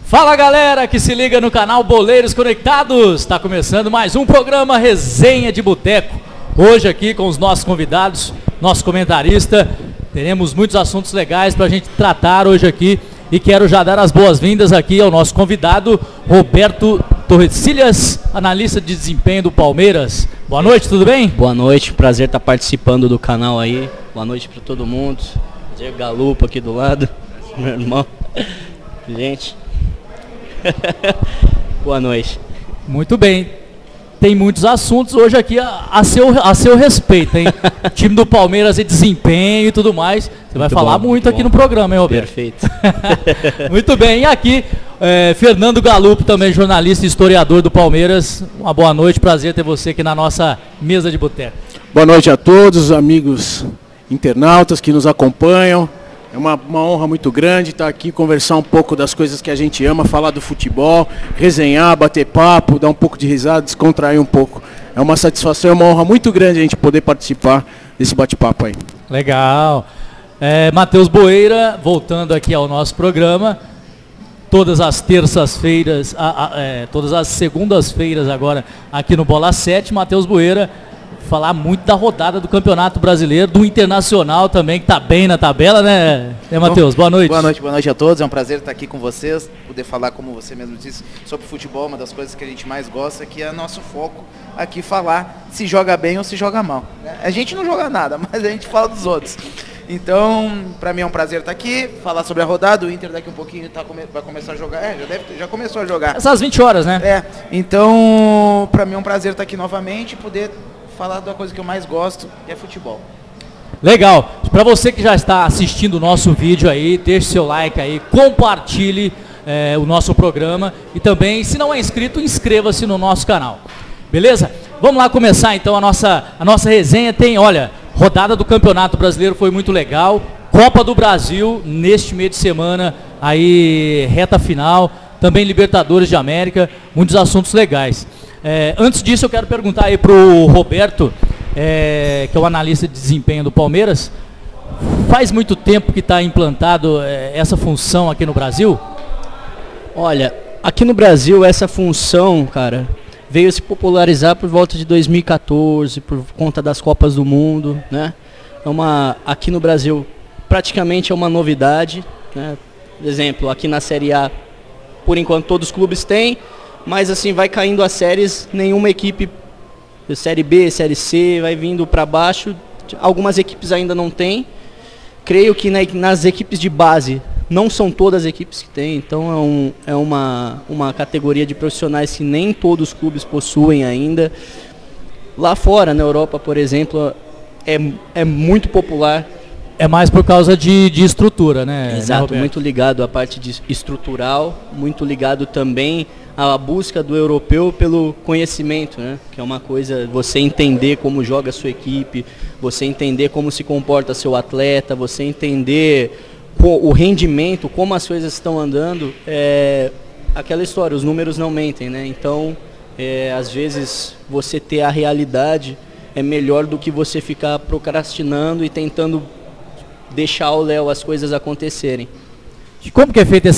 Fala galera que se liga no canal Boleiros Conectados, está começando mais um programa Resenha de Boteco. Hoje aqui com os nossos convidados, nosso comentarista, teremos muitos assuntos legais para a gente tratar hoje aqui. E quero já dar as boas-vindas aqui ao nosso convidado, Roberto Torrecilhas, analista de desempenho do Palmeiras. Boa noite, tudo bem? Boa noite, prazer estar participando do canal aí. Boa noite para todo mundo. Prazer, Galupo aqui do lado, meu irmão. Gente, boa noite. Muito bem. Tem muitos assuntos hoje aqui a seu respeito, hein? Time do Palmeiras e desempenho e tudo mais. Você vai falar muito aqui no programa, hein, Roberto? Perfeito. Muito bem. E aqui, Fernando Galupo, também jornalista e historiador do Palmeiras. Uma boa noite, prazer ter você aqui na nossa mesa de boteco. Boa noite a todos os amigos internautas que nos acompanham. É uma honra muito grande estar aqui, conversar um pouco das coisas que a gente ama, falar do futebol, resenhar, bater papo, dar um pouco de risada, descontrair um pouco. É uma satisfação, é uma honra muito grande a gente poder participar desse bate-papo aí. Legal. Matheus Boeira, voltando aqui ao nosso programa, todas as terças-feiras, todas as segundas-feiras agora aqui no Bola 7, Matheus Boeira, falar muito da rodada do Campeonato Brasileiro, do Internacional também, que está bem na tabela, né, Matheus? Boa noite. Boa noite a todos, é um prazer estar aqui com vocês, poder falar, como você mesmo disse, sobre futebol, uma das coisas que a gente mais gosta, que é nosso foco aqui, falar se joga bem ou se joga mal. A gente não joga nada, mas a gente fala dos outros. Então, para mim é um prazer estar aqui, falar sobre a rodada. O Inter daqui um pouquinho vai começar a jogar. Já começou a jogar. Essas 20 horas, né? Então, para mim é um prazer estar aqui novamente e poder falar da coisa que eu mais gosto, que é futebol. Legal. Para você que já está assistindo o nosso vídeo aí, deixe seu like aí, compartilhe o nosso programa e também, se não é inscrito, inscreva-se no nosso canal. Beleza? Vamos lá começar então a nossa resenha. Tem, olha, rodada do Campeonato Brasileiro foi muito legal. Copa do Brasil neste meio de semana, aí reta final, também Libertadores de América, muitos assuntos legais. Antes disso eu quero perguntar aí para o Roberto, que é o analista de desempenho do Palmeiras, faz muito tempo que está implantado essa função aqui no Brasil? Olha, aqui no Brasil essa função, cara, veio se popularizar por volta de 2014, por conta das Copas do Mundo, né? Aqui no Brasil praticamente é uma novidade, né? Por exemplo, aqui na Série A, por enquanto todos os clubes têm, mas assim, vai caindo as séries, nenhuma equipe, Série B, Série C, vai vindo para baixo, algumas equipes ainda não têm. Creio que nas equipes de base, não são todas as equipes que têm, então é uma categoria de profissionais que nem todos os clubes possuem ainda. Lá fora, na Europa, por exemplo, é muito popular. É mais por causa de estrutura, né? Exato, muito ligado à parte estrutural, muito ligado também à busca do europeu pelo conhecimento, né? Que é uma coisa, você entender como joga a sua equipe, você entender como se comporta seu atleta, você entender o rendimento, como as coisas estão andando. Aquela história, os números não mentem, né? Então, às vezes, você ter a realidade é melhor do que você ficar procrastinando e tentando deixar ao léu as coisas acontecerem. Como que é feita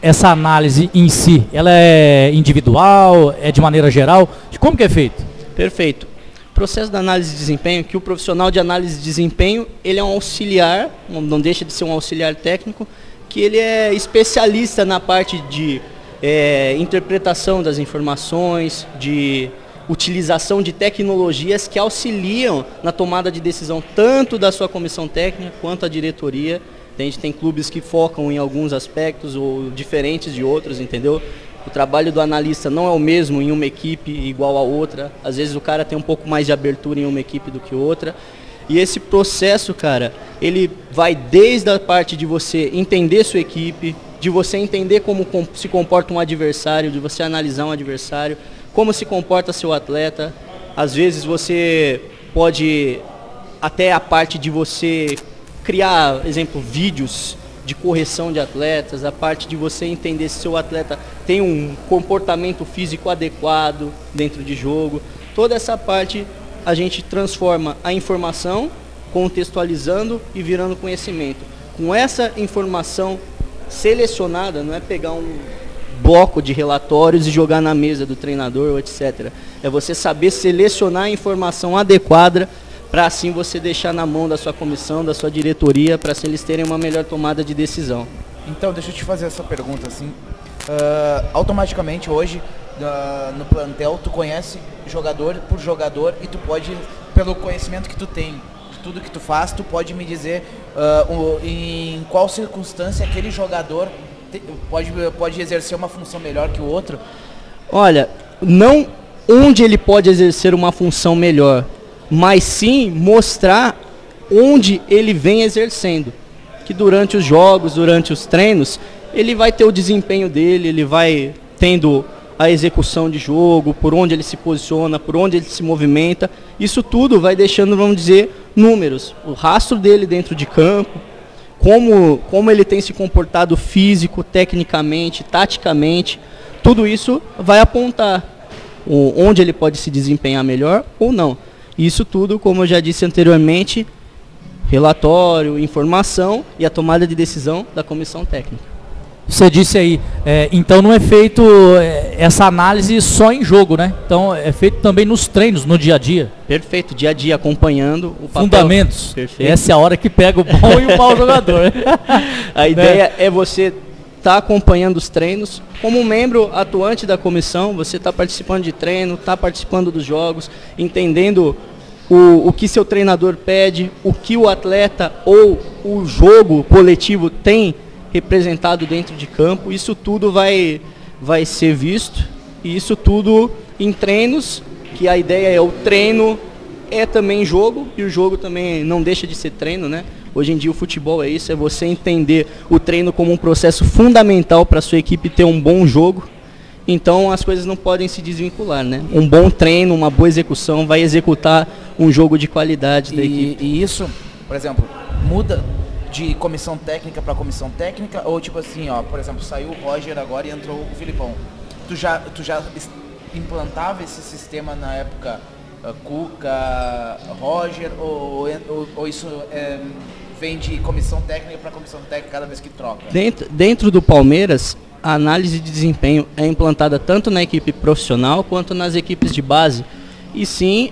essa análise em si? Ela é individual? É de maneira geral? Como que é feito? Perfeito. O processo da análise de desempenho, que o profissional de análise de desempenho, ele é um auxiliar, não deixa de ser um auxiliar técnico, que ele é especialista na parte de interpretação das informações, de utilização de tecnologias que auxiliam na tomada de decisão tanto da sua comissão técnica quanto a diretoria. A gente tem clubes que focam em alguns aspectos ou diferentes de outros, entendeu? O trabalho do analista não é o mesmo em uma equipe igual a outra. Às vezes o cara tem um pouco mais de abertura em uma equipe do que outra. E esse processo, cara, ele vai desde a parte de você entender sua equipe, de você entender como se comporta um adversário, de você analisar um adversário, como se comporta seu atleta. Às vezes você pode, até a parte de você criar, exemplo, vídeos de correção de atletas, a parte de você entender se seu atleta tem um comportamento físico adequado dentro de jogo. Toda essa parte a gente transforma a informação, contextualizando e virando conhecimento. Com essa informação selecionada, não é pegar um bloco de relatórios e jogar na mesa do treinador, etc. É você saber selecionar a informação adequada para assim você deixar na mão da sua comissão, da sua diretoria, para assim eles terem uma melhor tomada de decisão. Então, deixa eu te fazer essa pergunta assim. Automaticamente hoje no plantel tu conhece jogador por jogador e tu pode, pelo conhecimento que tu tem de tudo que tu faz, tu pode me dizer em qual circunstância aquele jogador pode exercer uma função melhor que o outro? Olha, não onde ele pode exercer uma função melhor, mas sim mostrar onde ele vem exercendo. Que durante os jogos, durante os treinos, ele vai ter o desempenho dele, ele vai tendo a execução de jogo, por onde ele se posiciona, por onde ele se movimenta. Isso tudo vai deixando, vamos dizer, números. O rastro dele dentro de campo, como ele tem se comportado físico, tecnicamente, taticamente. Tudo isso vai apontar onde ele pode se desempenhar melhor ou não. Isso tudo, como eu já disse anteriormente, relatório, informação e a tomada de decisão da comissão técnica. Você disse aí, então não é feito essa análise só em jogo, né? Então é feito também nos treinos, no dia a dia. Perfeito, dia a dia acompanhando o papel. Fundamentos. Perfeito. Essa é a hora que pega o bom e o mau jogador. A ideia é você estar acompanhando os treinos. Como um membro atuante da comissão, você está participando de treino, está participando dos jogos, entendendo o que seu treinador pede, o que o atleta ou o jogo coletivo tem representado dentro de campo. Isso tudo vai ser visto, e isso tudo em treinos, que a ideia é o treino é também jogo, e o jogo também não deixa de ser treino, né? Hoje em dia o futebol é isso, é você entender o treino como um processo fundamental para a sua equipe ter um bom jogo. Então as coisas não podem se desvincular, né? Um bom treino, uma boa execução vai executar um jogo de qualidade da equipe. E isso, por exemplo, muda de comissão técnica para comissão técnica, ou tipo assim, ó, por exemplo, saiu o Roger agora e entrou o Filipão. Tu já implantava esse sistema na época Cuca, Roger, ou isso vem de comissão técnica para comissão técnica cada vez que troca? Dentro do Palmeiras, a análise de desempenho é implantada tanto na equipe profissional quanto nas equipes de base. E sim,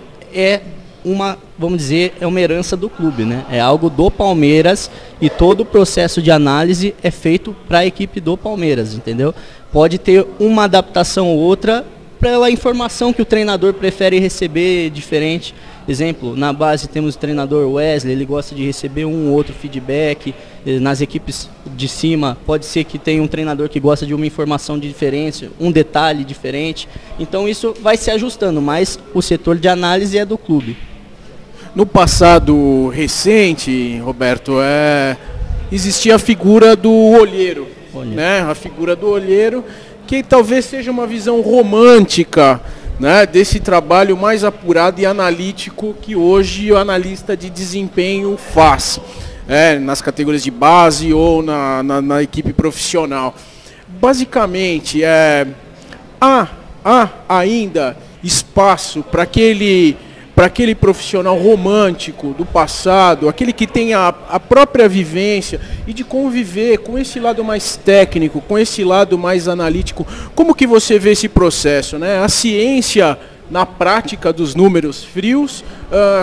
vamos dizer, é uma herança do clube, né? É algo do Palmeiras e todo o processo de análise é feito para a equipe do Palmeiras, entendeu? Pode ter uma adaptação ou outra pela informação que o treinador prefere receber diferente. Exemplo, na base temos o treinador Wesley, ele gosta de receber um ou outro feedback. Nas equipes de cima, pode ser que tenha um treinador que gosta de uma informação diferente, um detalhe diferente. Então isso vai se ajustando, mas o setor de análise é do clube. No passado recente, Roberto, existia a figura do olheiro, né? A figura do olheiro, que talvez seja uma visão romântica, né, desse trabalho mais apurado e analítico que hoje o analista de desempenho faz, nas categorias de base ou na equipe profissional. Basicamente, há ainda espaço para aquele profissional romântico do passado, aquele que tem a própria vivência e de conviver com esse lado mais técnico, com esse lado mais analítico. Como que você vê esse processo, né? A ciência na prática dos números frios,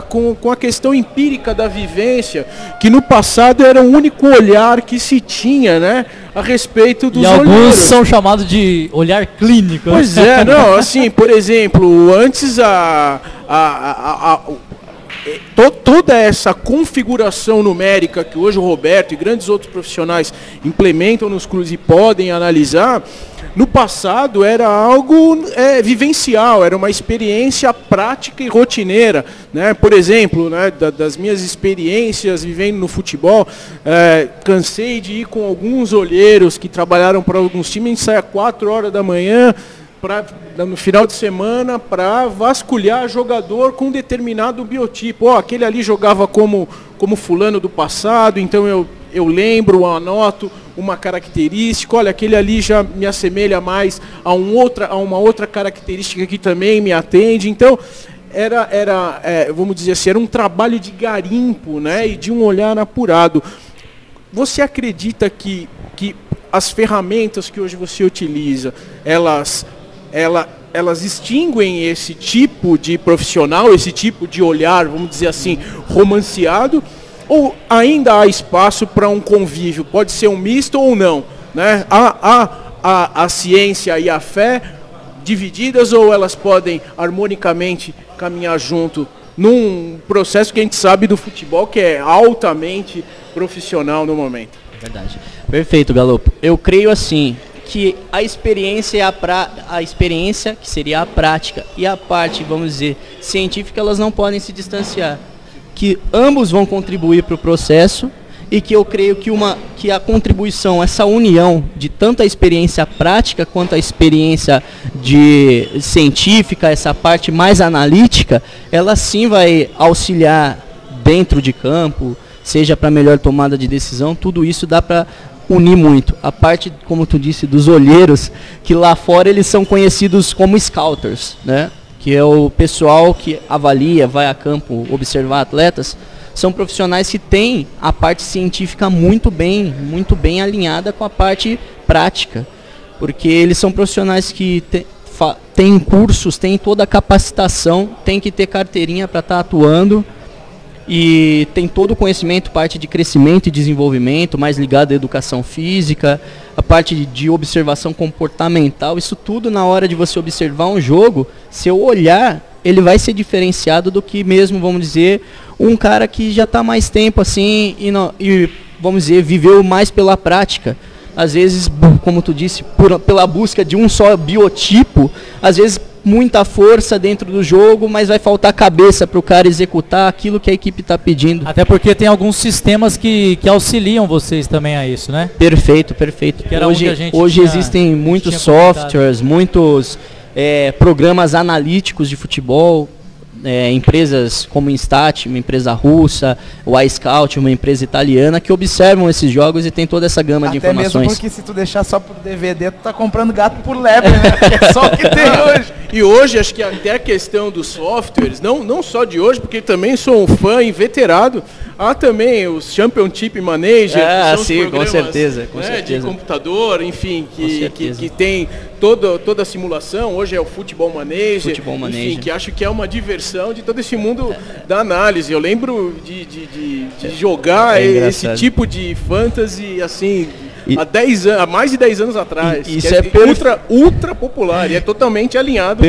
com a questão empírica da vivência, que no passado era o único olhar que se tinha, né, a respeito dos olheiros. E alguns são chamados de olhar clínico. Pois é, não, assim, por exemplo, antes toda essa configuração numérica que hoje o Roberto e grandes outros profissionais implementam nos clubes e podem analisar, no passado era algo vivencial, era uma experiência prática e rotineira, né? Por exemplo, né, das minhas experiências vivendo no futebol, cansei de ir com alguns olheiros que trabalharam para alguns times, a gente sai às 4 horas da manhã, no final de semana, para vasculhar jogador com determinado biotipo. Aquele ali jogava como fulano do passado, então eu lembro, anoto uma característica. Olha, aquele ali já me assemelha mais a uma outra característica que também me atende. Então, vamos dizer assim, era um trabalho de garimpo, né, e de um olhar apurado. Você acredita que as ferramentas que hoje você utiliza, elas extinguem esse tipo de profissional, esse tipo de olhar, vamos dizer assim, romanceado, ou ainda há espaço para um convívio? Pode ser um misto ou não, né? A ciência e a fé divididas, ou elas podem harmonicamente caminhar junto num processo que a gente sabe do futebol que é altamente profissional no momento? Verdade. Perfeito, Galopo. Eu creio assim que a experiência que seria a prática, e a parte, vamos dizer, científica, elas não podem se distanciar. Que ambos vão contribuir para o processo, e que eu creio que a contribuição, essa união de tanto a experiência prática quanto a experiência científica, essa parte mais analítica, ela sim vai auxiliar dentro de campo, seja para melhor tomada de decisão. Tudo isso dá para unir muito. A parte, como tu disse, dos olheiros, que lá fora eles são conhecidos como scouters, né? Que é o pessoal que avalia, vai a campo observar atletas. São profissionais que têm a parte científica muito bem alinhada com a parte prática, porque eles são profissionais que têm cursos, têm toda a capacitação, têm que ter carteirinha para estar atuando, e tem todo o conhecimento, parte de crescimento e desenvolvimento, mais ligado à educação física, a parte de observação comportamental. Isso tudo, na hora de você observar um jogo, seu olhar, ele vai ser diferenciado do que mesmo, vamos dizer, um cara que já está mais tempo assim e, vamos dizer, viveu mais pela prática. Às vezes, como tu disse, pela busca de um só biotipo, às vezes muita força dentro do jogo, mas vai faltar cabeça para o cara executar aquilo que a equipe está pedindo. Até porque tem alguns sistemas que auxiliam vocês também a isso, né? Perfeito. Hoje existem muitos softwares, muitos programas analíticos de futebol, empresas como Instat, uma empresa russa, o iScout, uma empresa italiana, que observam esses jogos e tem toda essa gama de informações. Até mesmo porque se tu deixar só por DVD, tu tá comprando gato por lebre, né? Que é só o que tem hoje. E hoje, acho que até a questão dos softwares, não só de hoje, porque também sou um fã inveterado, há também os Championship Manager, que são sim, programas, com certeza. de computador, enfim, que tem toda a simulação. Hoje é o Football Manager, enfim, que acho que é uma diversão de todo esse mundo da análise. Eu lembro de jogar esse tipo de fantasy, assim, há mais de 10 anos atrás. Isso ultra popular e é totalmente alinhado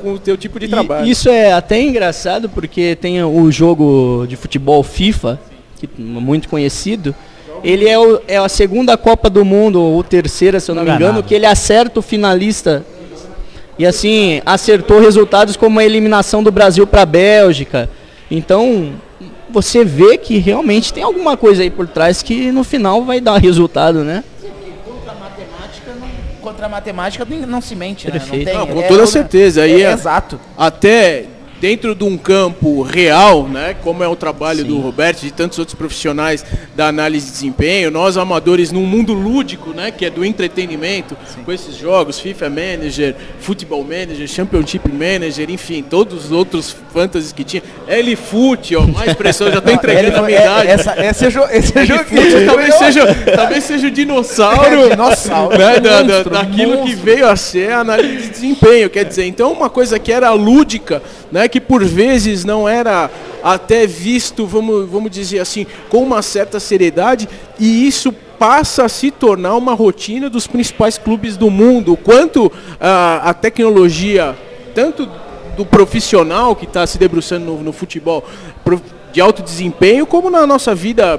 com o teu tipo de trabalho. Isso é até engraçado, porque tem o jogo de futebol FIFA, que é muito conhecido. Ele é a segunda Copa do Mundo, ou terceira, se eu não me engano, que ele acerta o finalista. E assim, acertou resultados como a eliminação do Brasil para a Bélgica. Então, você vê que realmente tem alguma coisa aí por trás que no final vai dar resultado, né? Contra a matemática não se mente, né? Não, com toda certeza. Aí exato. Até dentro de um campo real, né, como é o trabalho do Roberto e de tantos outros profissionais da análise de desempenho, nós amadores num mundo lúdico, né, que é do entretenimento, com esses jogos, FIFA Manager, Football Manager, Championship Manager, enfim, todos os outros fantasies que tinha, LFoot, ó, mais pressão, já tô entregando a minha idade. Esse é jogo talvez seja o dinossauro, né, daquilo que veio a ser a análise de desempenho, quer dizer, então uma coisa que era lúdica, né, que por vezes não era até visto, vamos dizer assim, com uma certa seriedade, e isso passa a se tornar uma rotina dos principais clubes do mundo. Quanto a tecnologia, tanto do profissional que está se debruçando no futebol de alto desempenho, como na nossa vida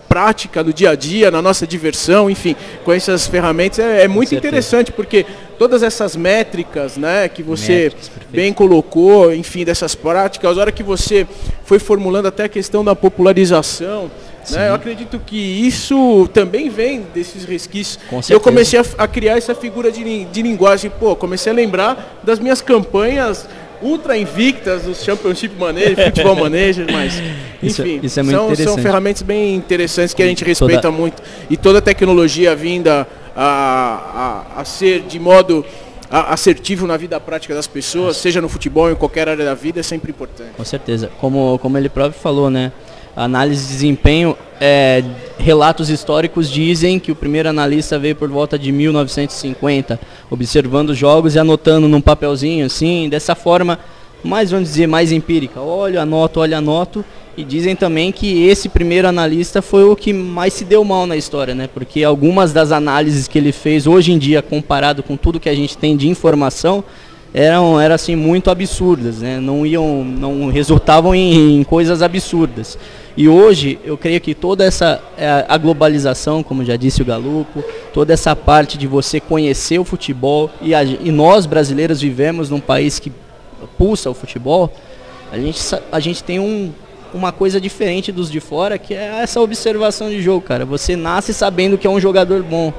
prática, no dia a dia, na nossa diversão, enfim, com essas ferramentas é muito interessante, porque todas essas métricas, né, que você bem colocou, enfim, dessas práticas, a hora que você foi formulando até a questão da popularização, né, eu acredito que isso também vem desses resquícios. Eu comecei a criar essa figura de linguagem, comecei a lembrar das minhas campanhas ultra invictas, os Championship Manager, Football Manager, mas enfim, isso é muito são ferramentas bem interessantes que a gente respeita muito, e toda a tecnologia vinda a ser de modo assertivo na vida prática das pessoas, seja no futebol ou em qualquer área da vida, é sempre importante. Com certeza, como ele próprio falou, né? A análise de desempenho, relatos históricos dizem que o primeiro analista veio por volta de 1950, observando os jogos e anotando num papelzinho, assim, dessa forma, vamos dizer, mais empírica. Olho, anoto. E dizem também que esse primeiro analista foi o que mais se deu mal na história, né? Porque algumas das análises que ele fez hoje em dia, comparado com tudo que a gente tem de informação, eram assim, muito absurdas, né? Não resultavam em coisas absurdas. E hoje, eu creio que toda a globalização, como já disse o Galupo, toda essa parte de você conhecer o futebol, e nós brasileiros vivemos num país que pulsa o futebol, a gente tem uma coisa diferente dos de fora, que é essa observação de jogo, cara. Você nasce sabendo que é um jogador bom,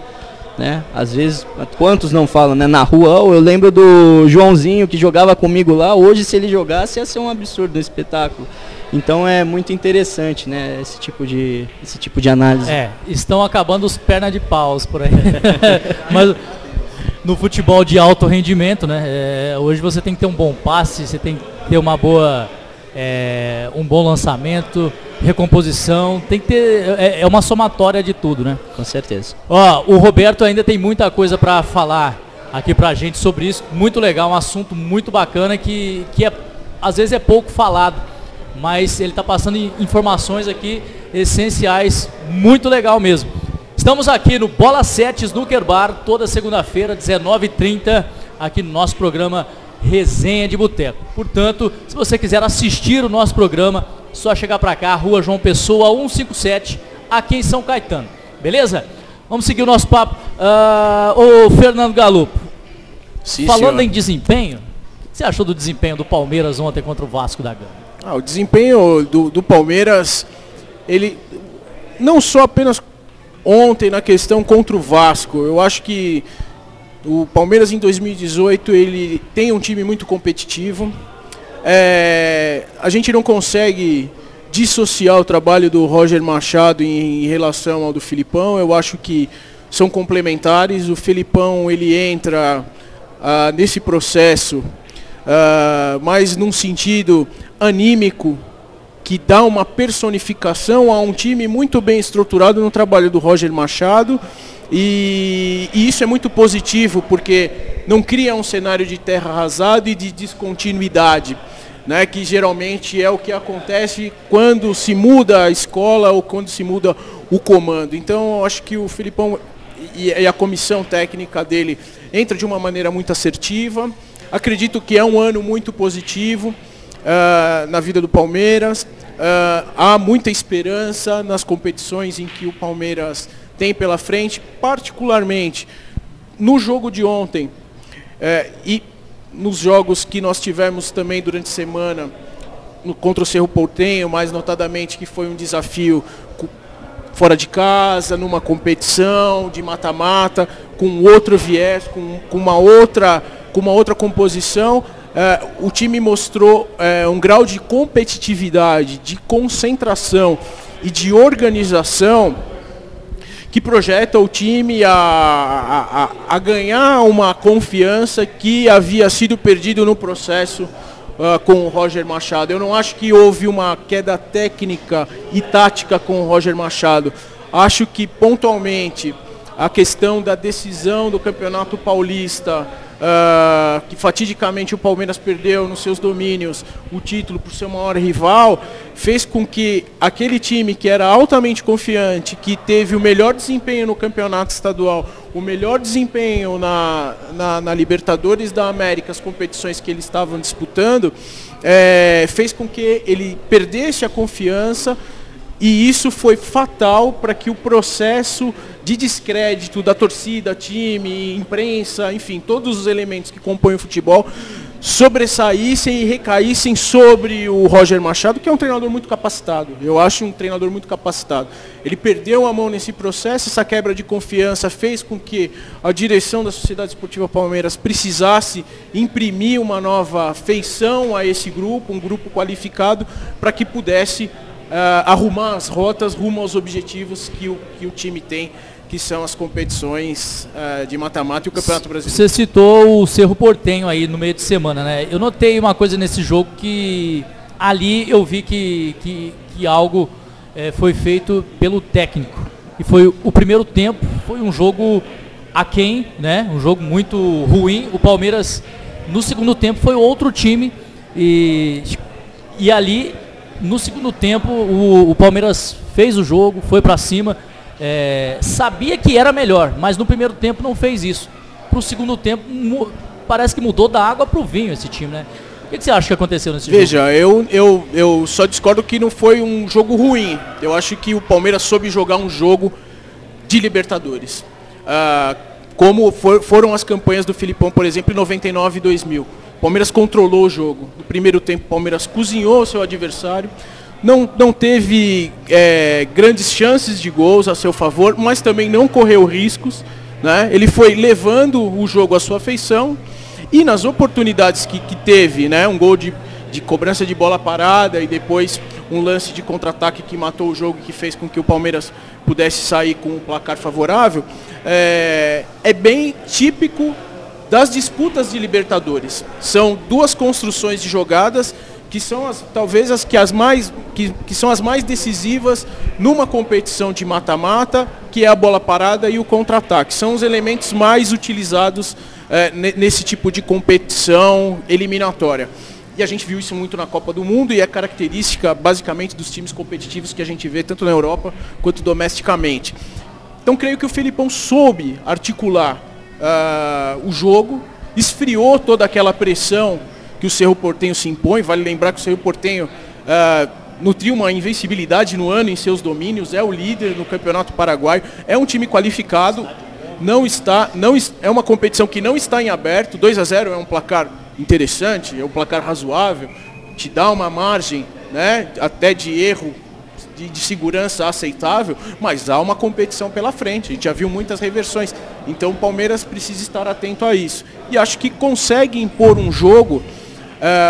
né? Às vezes, quantos não falam, né? Na rua, eu lembro do Joãozinho que jogava comigo lá, hoje se ele jogasse ia ser um absurdo, um espetáculo. Então é muito interessante, né? Esse tipo de análise. Estão acabando os pernas de paus por aí. Mas no futebol de alto rendimento, né? Hoje você tem que ter um bom passe, você tem que ter uma boa... um bom lançamento, recomposição, tem que ter, é uma somatória de tudo, né? Com certeza. O Roberto ainda tem muita coisa para falar aqui pra gente sobre isso, muito legal, um assunto muito bacana que às vezes é pouco falado, mas ele está passando informações aqui essenciais, muito legal mesmo. Estamos aqui no Bola 7 Snooker Bar, toda segunda-feira, 19h30, aqui no nosso programa Resenha de Boteco. Portanto, se você quiser assistir o nosso programa, só chegar para cá, Rua João Pessoa 157, aqui em São Caetano. Beleza? Vamos seguir o nosso papo. Ô Fernando Galupo, sim, falando senhor. em desempenho, o que você achou do desempenho do Palmeiras ontem contra o Vasco da Gama? O desempenho do Palmeiras, ele não só apenas ontem na questão contra o Vasco, eu acho que o Palmeiras em 2018 ele tem um time muito competitivo. A gente não consegue dissociar o trabalho do Roger Machado em relação ao do Filipão. Eu acho que são complementares. O Filipão ele entra nesse processo mais num sentido anímico, que dá uma personificação a um time muito bem estruturado no trabalho do Roger Machado. E isso é muito positivo, porque não cria um cenário de terra arrasada e de descontinuidade, né, que geralmente é o que acontece quando se muda a escola ou quando se muda o comando. Então, eu acho que o Filipão e a comissão técnica dele entra de uma maneira muito assertiva. Acredito que é um ano muito positivo na vida do Palmeiras. Há muita esperança nas competições em que o Palmeiras tem pela frente, particularmente no jogo de ontem e nos jogos que nós tivemos também durante a semana contra o Cerro Porteño, mais notadamente que foi um desafio fora de casa, numa competição de mata-mata, com outro viés, com uma outra composição. O time mostrou um grau de competitividade, de concentração e de organização que projeta o time a ganhar uma confiança que havia sido perdido no processo com o Roger Machado. Eu não acho que houve uma queda técnica e tática com o Roger Machado. Acho que pontualmente a questão da decisão do Campeonato Paulista, que fatidicamente o Palmeiras perdeu nos seus domínios o título por seu maior rival, fez com que aquele time que era altamente confiante, que teve o melhor desempenho no campeonato estadual, o melhor desempenho na Libertadores da América, as competições que eles estavam disputando, fez com que ele perdesse a confiança, e isso foi fatal para que o processo de descrédito da torcida, time, imprensa, enfim, todos os elementos que compõem o futebol sobressaíssem e recaíssem sobre o Roger Machado, que é um treinador muito capacitado. Eu acho um treinador muito capacitado. Ele perdeu a mão nesse processo, essa quebra de confiança fez com que a direção da Sociedade Esportiva Palmeiras precisasse imprimir uma nova feição a esse grupo, um grupo qualificado, para que pudesse arrumar as rotas rumo aos objetivos que o time tem, que são as competições de mata-mata e o Campeonato Brasileiro. Você citou o Cerro Porteño aí no meio de semana, né? Eu notei uma coisa nesse jogo que ali eu vi que algo foi feito pelo técnico. E foi o primeiro tempo, foi um jogo aquém, né? Um jogo muito ruim. O Palmeiras, no segundo tempo, foi outro time. E ali, no segundo tempo, o Palmeiras fez o jogo, foi para cima. Sabia que era melhor, mas no primeiro tempo não fez isso. Pro segundo tempo, parece que mudou da água pro vinho esse time, né? O que você acha que aconteceu nesse jogo? Veja, eu só discordo que não foi um jogo ruim. Eu acho que o Palmeiras soube jogar um jogo de Libertadores. Como foram as campanhas do Filipão, por exemplo, em 99 e 2000. O Palmeiras controlou o jogo. No primeiro tempo, o Palmeiras cozinhou o seu adversário. Não teve grandes chances de gols a seu favor, mas também não correu riscos, né? Ele foi levando o jogo à sua feição. E nas oportunidades que teve, né, um gol de cobrança de bola parada e depois um lance de contra-ataque que matou o jogo e que fez com que o Palmeiras pudesse sair com um placar favorável, é bem típico das disputas de Libertadores. São duas construções de jogadas que são talvez as mais decisivas numa competição de mata-mata, que é a bola parada e o contra-ataque. São os elementos mais utilizados nesse tipo de competição eliminatória. E a gente viu isso muito na Copa do Mundo e é característica basicamente dos times competitivos que a gente vê tanto na Europa quanto domesticamente. Então creio que o Filipão soube articular o jogo, esfriou toda aquela pressão que o Cerro Porteño se impõe. Vale lembrar que o Cerro Porteño nutriu uma invencibilidade no ano em seus domínios, é o líder no Campeonato Paraguaio, é um time qualificado, é uma competição que não está em aberto. 2-0 é um placar interessante, é um placar razoável, te dá uma margem, né, até de erro, de segurança aceitável, mas há uma competição pela frente, a gente já viu muitas reversões, então o Palmeiras precisa estar atento a isso. E acho que consegue impor um jogo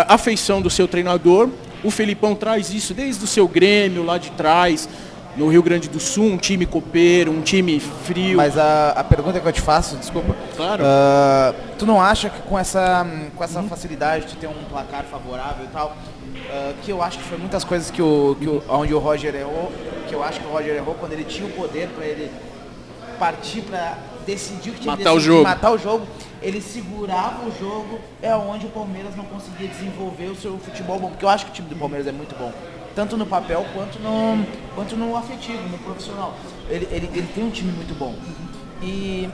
à feição do seu treinador. O Felipão traz isso desde o seu Grêmio lá de trás, no Rio Grande do Sul, um time copeiro, um time frio. Mas a pergunta que eu te faço, desculpa. Claro. Tu não acha que com essa facilidade de ter um placar favorável e tal, que eu acho que foi muitas coisas onde o Roger errou, que eu acho que o Roger errou quando ele tinha o poder para ele partir para decidir o que tinha que decidir, matar o jogo, ele segurava o jogo, é onde o Palmeiras não conseguia desenvolver o seu futebol bom, porque eu acho que o time do Palmeiras é muito bom, tanto no papel quanto no afetivo, no profissional. Ele tem um time muito bom. E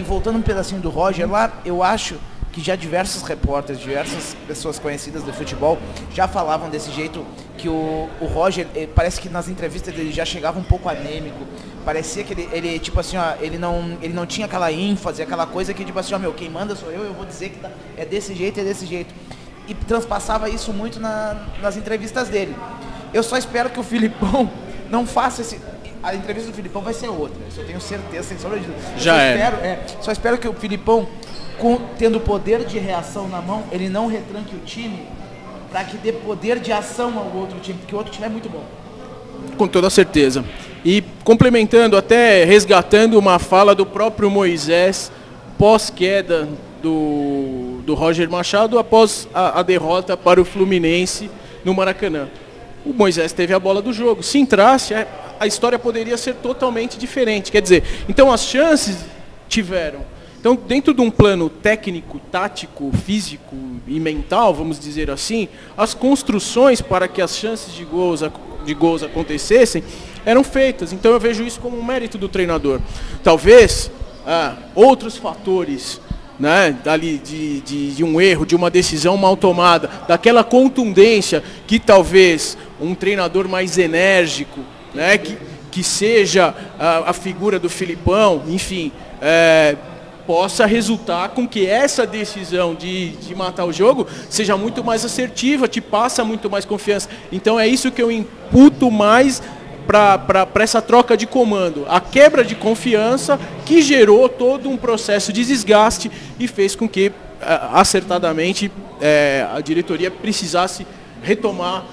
voltando um pedacinho do Roger lá, eu acho que já diversos repórteres, diversas pessoas conhecidas do futebol já falavam desse jeito, que o Roger, parece que nas entrevistas dele já chegava um pouco anêmico, parecia que ele tipo assim, ó, ele não tinha aquela ênfase, aquela coisa que tipo assim, ó, quem manda sou eu vou dizer que é desse jeito, e transpassava isso muito nas entrevistas dele. Eu só espero que o Filipão não faça a entrevista do Filipão vai ser outra, isso eu tenho certeza, sem sombra de dúvida. Só espero que o Filipão, tendo poder de reação na mão, ele não retranque o time para que dê poder de ação ao outro time, porque o outro time é muito bom. Com toda certeza. E complementando, até resgatando uma fala do próprio Moisés pós-queda do Roger Machado após a derrota para o Fluminense no Maracanã. O Moisés teve a bola do jogo. Se entrasse, a história poderia ser totalmente diferente. Quer dizer, então as chances tiveram. Então, dentro de um plano técnico, tático, físico e mental, vamos dizer assim, as construções para que as chances de gols acontecessem eram feitas. Então, eu vejo isso como um mérito do treinador. Talvez outros fatores, né, dali de um erro, de uma decisão mal tomada, daquela contundência que talvez um treinador mais enérgico, né, que seja a figura do Filipão, enfim, possa resultar com que essa decisão de matar o jogo seja muito mais assertiva, te passa muito mais confiança. Então é isso que eu imputo mais para essa troca de comando. A quebra de confiança que gerou todo um processo de desgaste e fez com que, acertadamente, a diretoria precisasse retomar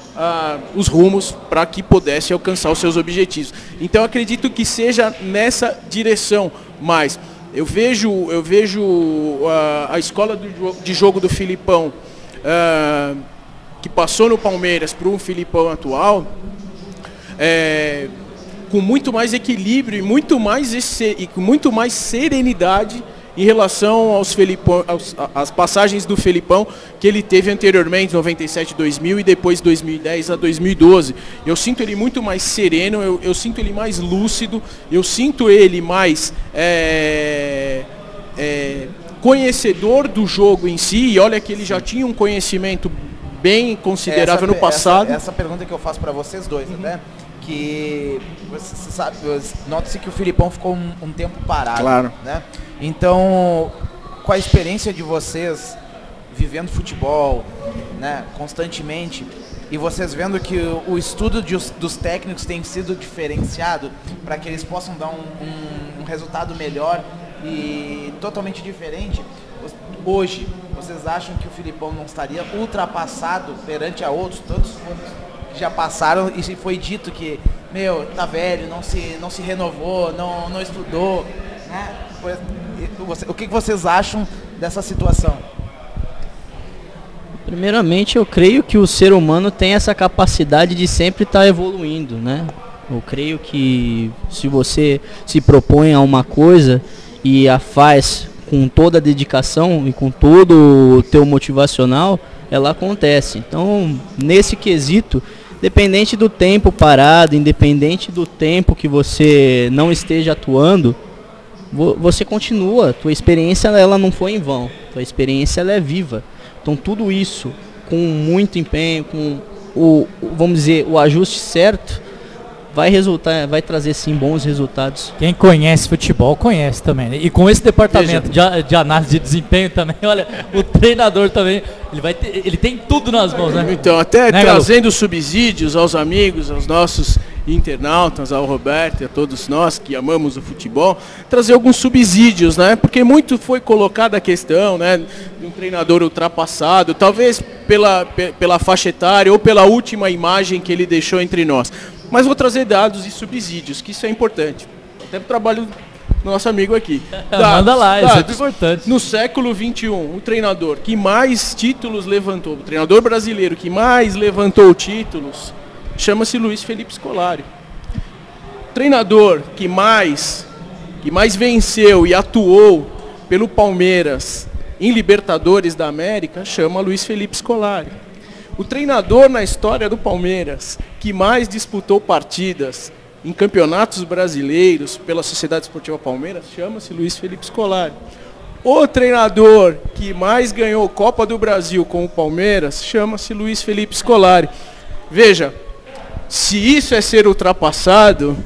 os rumos para que pudesse alcançar os seus objetivos. Então acredito que seja nessa direção, mas eu vejo a escola de jogo do Filipão, que passou no Palmeiras para um Filipão atual, com muito mais equilíbrio e com muito mais serenidade em relação às passagens do Felipão que ele teve anteriormente, 97, 2000 e depois 2010 a 2012. Eu sinto ele muito mais sereno, eu sinto ele mais lúcido, eu sinto ele mais conhecedor do jogo em si, e olha que ele já tinha um conhecimento bem considerável no passado. Essa pergunta que eu faço para vocês dois, né? Que você sabe, nota-se que o Felipão ficou um tempo parado, claro, né? Então, com a experiência de vocês vivendo futebol, né, constantemente, e vocês vendo que o estudo dos técnicos tem sido diferenciado para que eles possam dar um resultado melhor e totalmente diferente, hoje, vocês acham que o Felipão não estaria ultrapassado perante a outros, tantos que já passaram e foi dito que, tá velho, não se renovou, não estudou, né? O que vocês acham dessa situação? Primeiramente, eu creio que o ser humano tem essa capacidade de sempre estar evoluindo, né? Eu creio que se você se propõe a uma coisa e a faz com toda a dedicação e com todo o teu motivacional, ela acontece. Então, nesse quesito, independente do tempo parado, independente do tempo que você não esteja atuando, você continua. Tua experiência ela não foi em vão. Tua experiência ela é viva. Então, tudo isso, com muito empenho, com vamos dizer, o ajuste certo, vai trazer sim bons resultados. Quem conhece futebol conhece também, né? E com esse departamento de análise de desempenho também, olha, o treinador também, ele tem tudo nas mãos, né? Então, até né, trazendo subsídios aos amigos, aos nossos internautas, ao Roberto e a todos nós que amamos o futebol, trazer alguns subsídios, né? Porque muito foi colocada a questão, né, de um treinador ultrapassado, talvez pela faixa etária ou pela última imagem que ele deixou entre nós. Mas vou trazer dados e subsídios, que isso é importante. Até para o trabalho do nosso amigo aqui. Manda lá, isso é importante. No século XXI, o treinador que mais títulos levantou, o treinador brasileiro que mais levantou títulos, chama-se Luiz Felipe Scolari. O treinador que mais venceu e atuou pelo Palmeiras em Libertadores da América, chama Luiz Felipe Scolari. O treinador na história do Palmeiras que mais disputou partidas em campeonatos brasileiros pela Sociedade Esportiva Palmeiras chama-se Luiz Felipe Scolari. O treinador que mais ganhou Copa do Brasil com o Palmeiras chama-se Luiz Felipe Scolari. Veja, se isso é ser ultrapassado,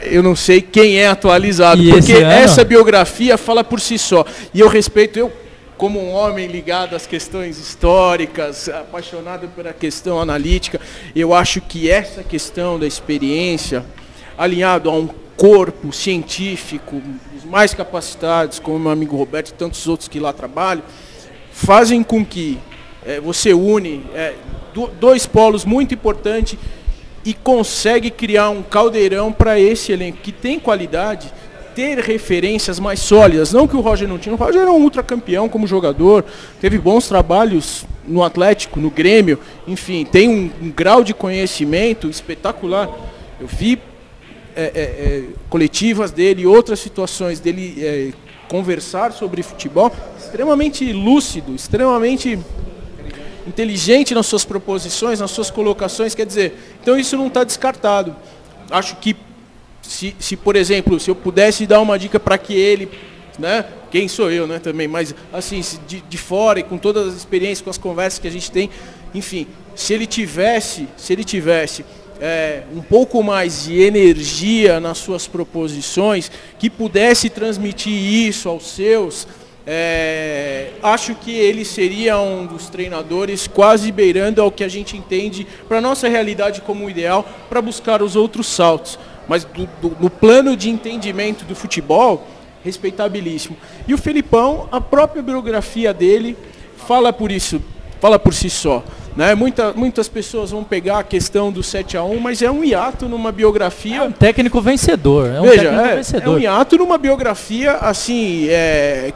eu não sei quem é atualizado, porque essa biografia fala por si só. E eu respeito, como um homem ligado às questões históricas, apaixonado pela questão analítica, eu acho que essa questão da experiência, alinhado a um corpo científico, os mais capacitados, como o meu amigo Roberto e tantos outros que lá trabalham, fazem com que você une dois polos muito importantes e consegue criar um caldeirão para esse elenco que tem qualidade, ter referências mais sólidas. Não que o Roger não tinha. O Roger era um ultracampeão como jogador, teve bons trabalhos no Atlético, no Grêmio, enfim, tem um grau de conhecimento espetacular. Eu vi coletivas dele, outras situações dele conversar sobre futebol, extremamente lúcido, extremamente inteligente nas suas proposições, nas suas colocações, quer dizer, então isso não está descartado. Acho que se, por exemplo, se eu pudesse dar uma dica para que ele, né, quem sou eu, né, também, mas assim, de fora e com todas as experiências, com as conversas que a gente tem, enfim, se ele tivesse um pouco mais de energia nas suas proposições, que pudesse transmitir isso aos seus, acho que ele seria um dos treinadores quase beirando ao que a gente entende para a nossa realidade como ideal, para buscar os outros saltos. Mas no plano de entendimento do futebol, respeitabilíssimo. E o Felipão, a própria biografia dele fala por si só. Né? Muitas pessoas vão pegar a questão do 7-1, mas é um hiato numa biografia... É um técnico vencedor. É um hiato numa biografia assim,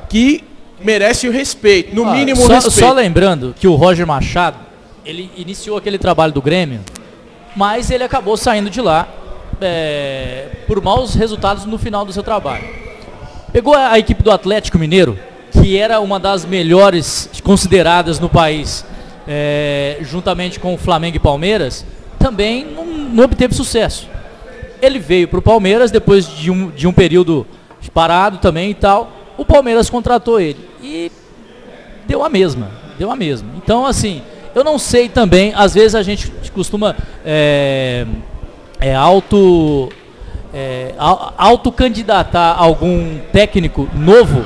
que merece o respeito, no mínimo o respeito. Só lembrando que o Roger Machado, ele iniciou aquele trabalho do Grêmio mas ele acabou saindo de lá por maus resultados no final do seu trabalho. Pegou a equipe do Atlético Mineiro, que era uma das melhores consideradas no país, juntamente com o Flamengo e Palmeiras, também não obteve sucesso. Ele veio para o Palmeiras depois de um período parado também e tal. O Palmeiras contratou ele e deu a mesma. Então, assim, eu não sei também, às vezes a gente costuma autocandidatar algum técnico novo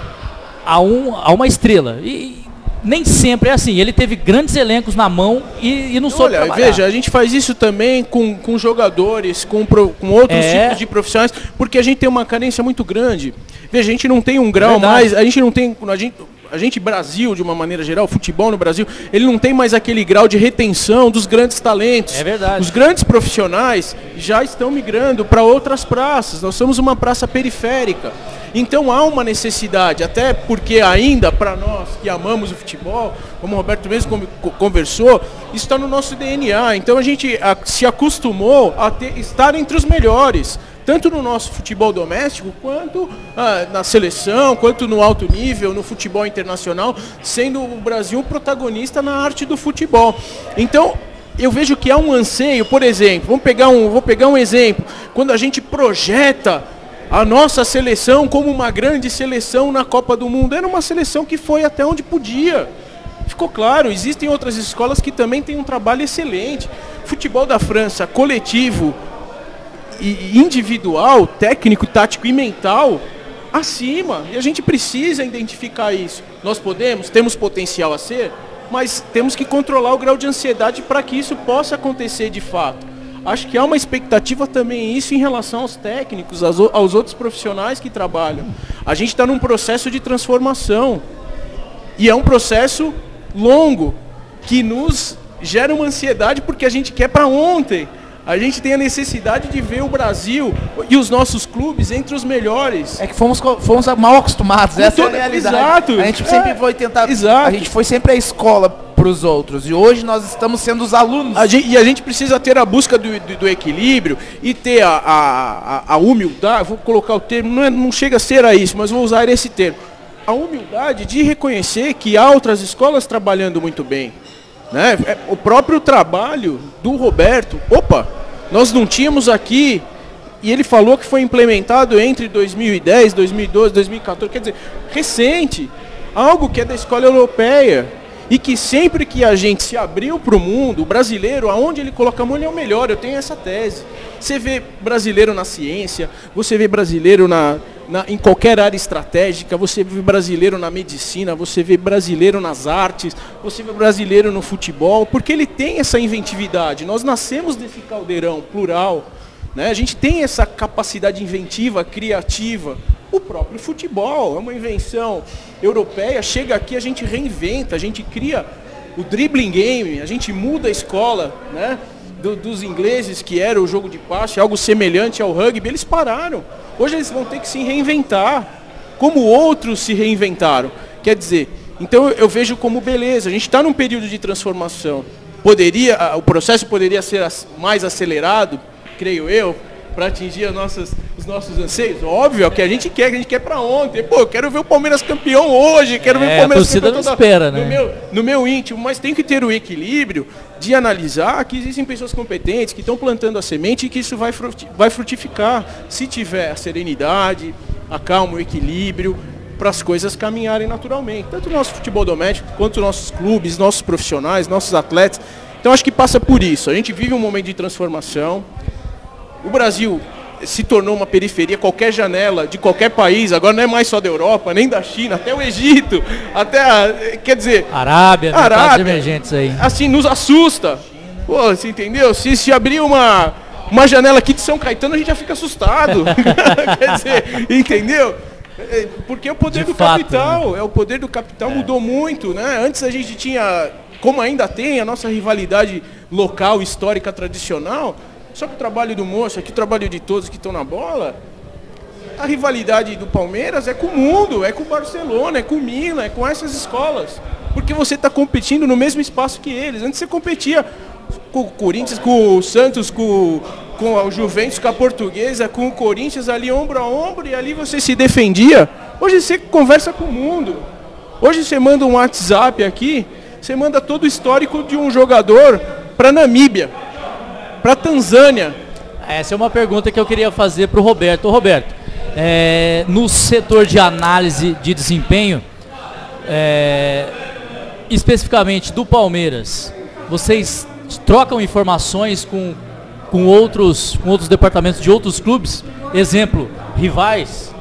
a uma estrela. E nem sempre é assim. Ele teve grandes elencos na mão e não soube trabalhar. Veja, a gente faz isso também com jogadores, com outros tipos de profissionais, porque a gente tem uma carência muito grande. Veja, a gente não tem um grau mais, a gente não tem... A gente, Brasil, de uma maneira geral, o futebol no Brasil, ele não tem mais aquele grau de retenção dos grandes talentos. É verdade. Os grandes profissionais já estão migrando para outras praças. Nós somos uma praça periférica. Então há uma necessidade, até porque ainda, para nós que amamos o futebol, como o Roberto mesmo conversou, isso está no nosso DNA. Então a gente se acostumou a estar entre os melhores, tanto no nosso futebol doméstico, quanto na seleção, quanto no alto nível, no futebol internacional, sendo o Brasil um protagonista na arte do futebol. Então, eu vejo que há um anseio, por exemplo, vou pegar um exemplo, quando a gente projeta a nossa seleção como uma grande seleção na Copa do Mundo, era uma seleção que foi até onde podia. Ficou claro, existem outras escolas que também têm um trabalho excelente. Futebol da França, coletivo, individual, técnico, tático e mental, acima. E a gente precisa identificar isso. Nós temos potencial a ser, mas temos que controlar o grau de ansiedade para que isso possa acontecer de fato. Acho que há uma expectativa também isso em relação aos técnicos, aos outros profissionais que trabalham. A gente está num processo de transformação. E é um processo longo, que nos gera uma ansiedade porque a gente quer para ontem. A gente tem a necessidade de ver o Brasil e os nossos clubes entre os melhores. É que fomos mal acostumados, essa é a realidade. Exato. A gente sempre foi tentar... Exato. A gente foi sempre a escola para os outros. E hoje nós estamos sendo os alunos. A gente precisa ter a busca do equilíbrio e ter a humildade. Vou colocar o termo, não chega a ser a isso, mas vou usar esse termo. A humildade de reconhecer que há outras escolas trabalhando muito bem. Né? O próprio trabalho do Roberto, nós não tínhamos aqui, e ele falou que foi implementado entre 2010, 2012, 2014, quer dizer, recente, algo que é da escola europeia, e que sempre que a gente se abriu para o mundo, o brasileiro, aonde ele coloca a mão, ele é o melhor, eu tenho essa tese. Você vê brasileiro na ciência, você vê brasileiro em qualquer área estratégica, você vê brasileiro na medicina, você vê brasileiro nas artes, você vê brasileiro no futebol, porque ele tem essa inventividade. Nós nascemos desse caldeirão plural, né? A gente tem essa capacidade inventiva, criativa. O próprio futebol é uma invenção europeia, chega aqui, a gente reinventa, a gente cria o dribbling game, a gente muda a escola, né? Dos ingleses, que era o jogo de passe, algo semelhante ao rugby, eles pararam. Hoje eles vão ter que se reinventar, como outros se reinventaram. Quer dizer, então eu vejo como beleza, a gente está num período de transformação. O processo poderia ser mais acelerado, creio eu, para atingir os nossos anseios. Óbvio, é o que a gente quer para ontem. Eu quero ver o Palmeiras campeão hoje, quero ver o Palmeiras campeão. A torcida não espera, né? No meu íntimo, mas tem que ter o equilíbrio de analisar que existem pessoas competentes que estão plantando a semente e que isso vai frutificar, se tiver a serenidade, a calma, o equilíbrio, para as coisas caminharem naturalmente. Tanto o nosso futebol doméstico, quanto os nossos clubes, nossos profissionais, nossos atletas. Então acho que passa por isso. A gente vive um momento de transformação. O Brasil se tornou uma periferia, qualquer janela de qualquer país, agora não é mais só da Europa, nem da China, até o Egito, quer dizer... Arábia, emergentes aí. Assim, nos assusta. Você entendeu? Se abrir uma janela aqui de São Caetano, a gente já fica assustado. Quer dizer, entendeu? Porque o poder do capital, né? O poder do capital mudou muito, né? Antes a gente tinha, como ainda tem, a nossa rivalidade local, histórica, tradicional. Só que o trabalho do Moço, aqui o trabalho de todos que estão na bola, a rivalidade do Palmeiras é com o mundo, é com o Barcelona, é com o Milan, é com essas escolas. Porque você está competindo no mesmo espaço que eles. Antes você competia com o Corinthians, com o Santos, com o Juventus, com a Portuguesa, com o Corinthians ali ombro a ombro, e ali você se defendia. Hoje você conversa com o mundo. Hoje você manda um WhatsApp aqui, você manda todo o histórico de um jogador para Namíbia, para Tanzânia. Essa é uma pergunta que eu queria fazer para o Roberto. Ô, Roberto, no setor de análise de desempenho, especificamente do Palmeiras, vocês trocam informações com outros departamentos de outros clubes? Exemplo, rivais?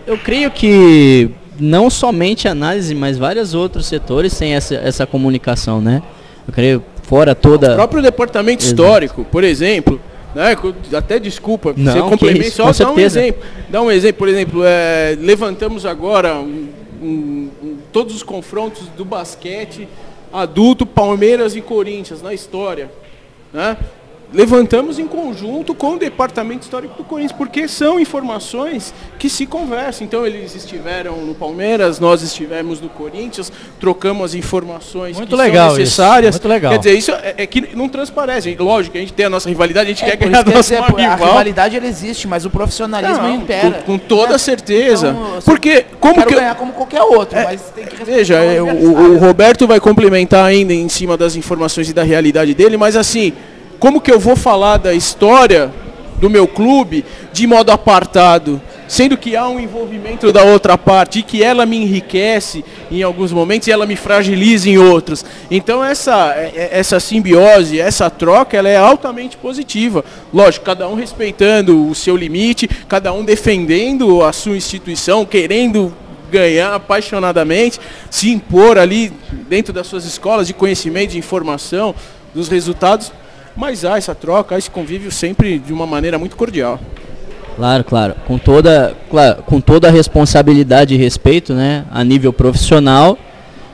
Eu creio que não somente análise, mas vários outros setores têm essa comunicação, né? Eu creio, fora toda... O próprio departamento histórico, por exemplo, né? Até desculpa, não, você complementa, isso, só dá um exemplo. Dá um exemplo, por exemplo, levantamos agora todos os confrontos do basquete adulto, Palmeiras e Corinthians na história, né? Levantamos em conjunto com o departamento histórico do Corinthians, porque são informações que se conversam. Então eles estiveram no Palmeiras, nós estivemos no Corinthians, trocamos as informações muito que legal são necessárias. Isso, muito legal. Quer dizer, isso é que não transparece. Lógico, a gente tem a nossa rivalidade, a gente quer ganhar a nossa rival. A rivalidade ela existe, mas o profissionalismo impera. Com toda certeza. Então, porque como que ganhar como qualquer outro, mas tem que veja, o Roberto vai complementar ainda em cima das informações e da realidade dele, mas assim, como que eu vou falar da história do meu clube de modo apartado, sendo que há um envolvimento da outra parte e que ela me enriquece em alguns momentos e ela me fragiliza em outros. Então essa simbiose, essa troca, ela é altamente positiva. Lógico, cada um respeitando o seu limite, cada um defendendo a sua instituição, querendo ganhar apaixonadamente, se impor ali dentro das suas escolas de conhecimento, de informação, dos resultados. Mas há essa troca, há esse convívio sempre de uma maneira muito cordial. Claro. Com toda a responsabilidade e respeito, né, a nível profissional.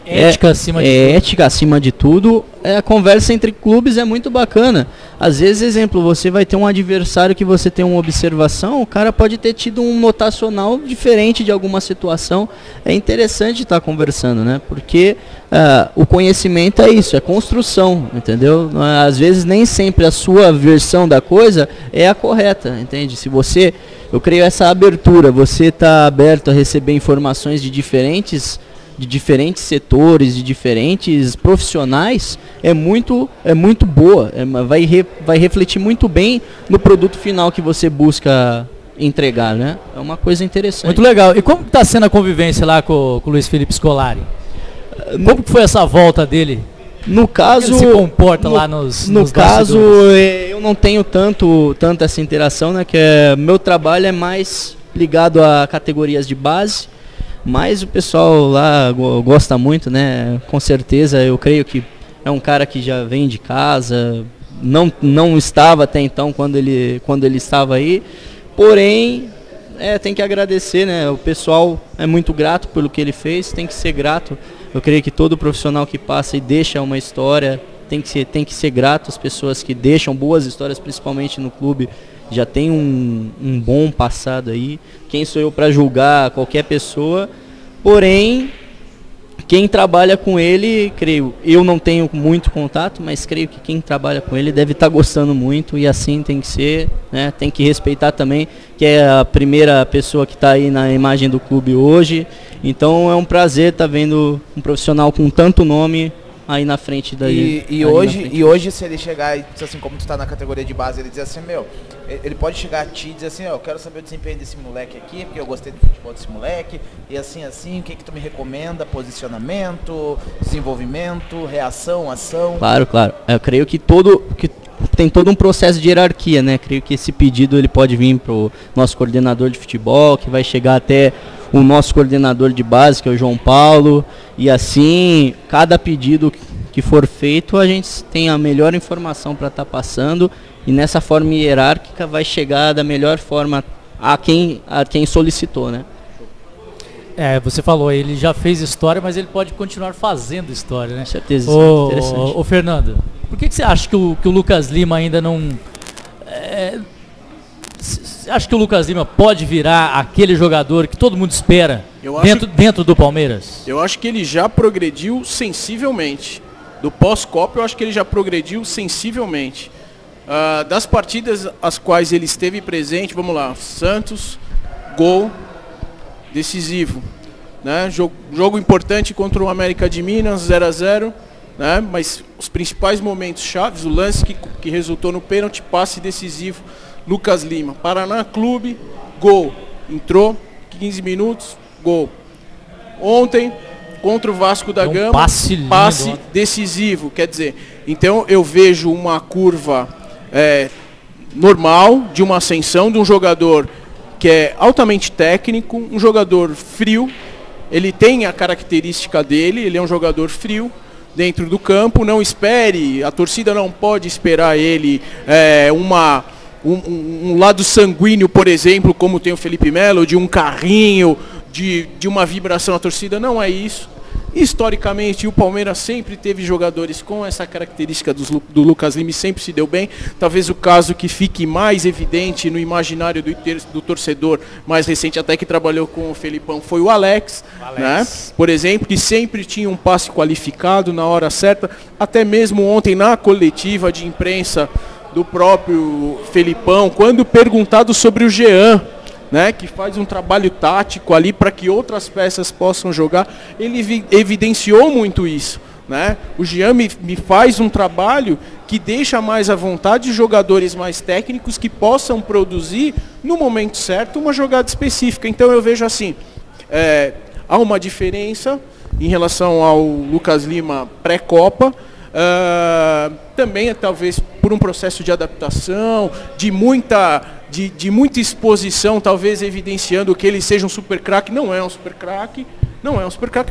Ética acima de tudo. Ética acima de tudo. A conversa entre clubes é muito bacana. Às vezes, exemplo, você vai ter um adversário que você tem uma observação, o cara pode ter tido um notacional diferente de alguma situação. É interessante estar conversando, né? Porque o conhecimento é isso, é construção, entendeu? Às vezes nem sempre a sua versão da coisa é a correta, entende? Se você, eu creio essa abertura, você está aberto a receber informações de diferentes setores, de diferentes profissionais, é muito boa, vai refletir muito bem no produto final que você busca entregar, né? É uma coisa interessante. Muito legal. E como está sendo a convivência lá com o Luiz Felipe Scolari? Como que foi essa volta dele? No caso, ele se comporta lá nos caso, eu não tenho tanto essa interação, né? Que meu trabalho é mais ligado a categorias de base. Mas o pessoal lá gosta muito, né? Com certeza, eu creio que é um cara que já vem de casa, não estava até então quando ele estava aí. Porém, tem que agradecer, né? O pessoal é muito grato pelo que ele fez, tem que ser grato. Eu creio que todo profissional que passa e deixa uma história tem que ser grato às pessoas que deixam boas histórias, principalmente no clube. Já tem um bom passado aí. Quem sou eu para julgar qualquer pessoa? Porém, quem trabalha com ele, creio, eu não tenho muito contato, mas creio que quem trabalha com ele deve estar gostando muito, e assim tem que ser, né? Tem que respeitar também, que é a primeira pessoa que está aí na imagem do clube hoje. Então é um prazer estar vendo um profissional com tanto nome aí na frente daí. E hoje se ele chegar e assim, como tu tá na categoria de base, ele diz assim, ele pode chegar a ti e dizer assim, eu quero saber o desempenho desse moleque aqui, porque eu gostei do futebol desse moleque, e assim, o que tu me recomenda? Posicionamento, desenvolvimento, reação, ação? Claro. Eu creio que tem todo um processo de hierarquia, né? Creio que esse pedido ele pode vir pro nosso coordenador de futebol, que vai chegar até o nosso coordenador de base, que é o João Paulo, e assim, cada pedido que for feito, a gente tem a melhor informação para estar passando, e nessa forma hierárquica vai chegar da melhor forma a quem solicitou, né? Você falou, ele já fez história, mas ele pode continuar fazendo história, né? Com certeza, isso é interessante. Ô Fernando, por que você acha que o Lucas Lima ainda não... Você acha que o Lucas Lima pode virar aquele jogador que todo mundo espera dentro do Palmeiras? Eu acho que ele já progrediu sensivelmente. do pós-Copa, eu acho que ele já progrediu sensivelmente. Das partidas as quais ele esteve presente, vamos lá, Santos, gol decisivo, né? Jogo importante contra o América de Minas, 0-0, né? Mas os principais momentos chaves, o lance que resultou no pênalti, passe decisivo, Lucas Lima. Paraná Clube, gol, entrou, 15 minutos, gol. Ontem, contra o Vasco da Gama, passe decisivo, quer dizer, então eu vejo uma curva normal, de uma ascensão de um jogador que é altamente técnico, um jogador frio, ele tem a característica dele, ele é um jogador frio dentro do campo, não espere, a torcida não pode esperar ele um lado sanguíneo, por exemplo, como tem o Felipe Melo, de um carrinho, de uma vibração na torcida, não é isso. Historicamente, o Palmeiras sempre teve jogadores com essa característica do Lucas Lima, sempre se deu bem. Talvez o caso que fique mais evidente no imaginário do torcedor mais recente, até que trabalhou com o Felipão, foi o Alex. Né? Por exemplo, que sempre tinha um passe qualificado na hora certa. Até mesmo ontem na coletiva de imprensa do próprio Felipão, quando perguntado sobre o Jean, né, que faz um trabalho tático ali para que outras peças possam jogar, ele evidenciou muito isso, né? O Jean me faz um trabalho que deixa mais à vontade jogadores mais técnicos que possam produzir no momento certo uma jogada específica. Então eu vejo assim, há uma diferença em relação ao Lucas Lima pré-Copa, também talvez por um processo de adaptação, de muita exposição, talvez evidenciando que ele seja um super craque. Não é um super craque,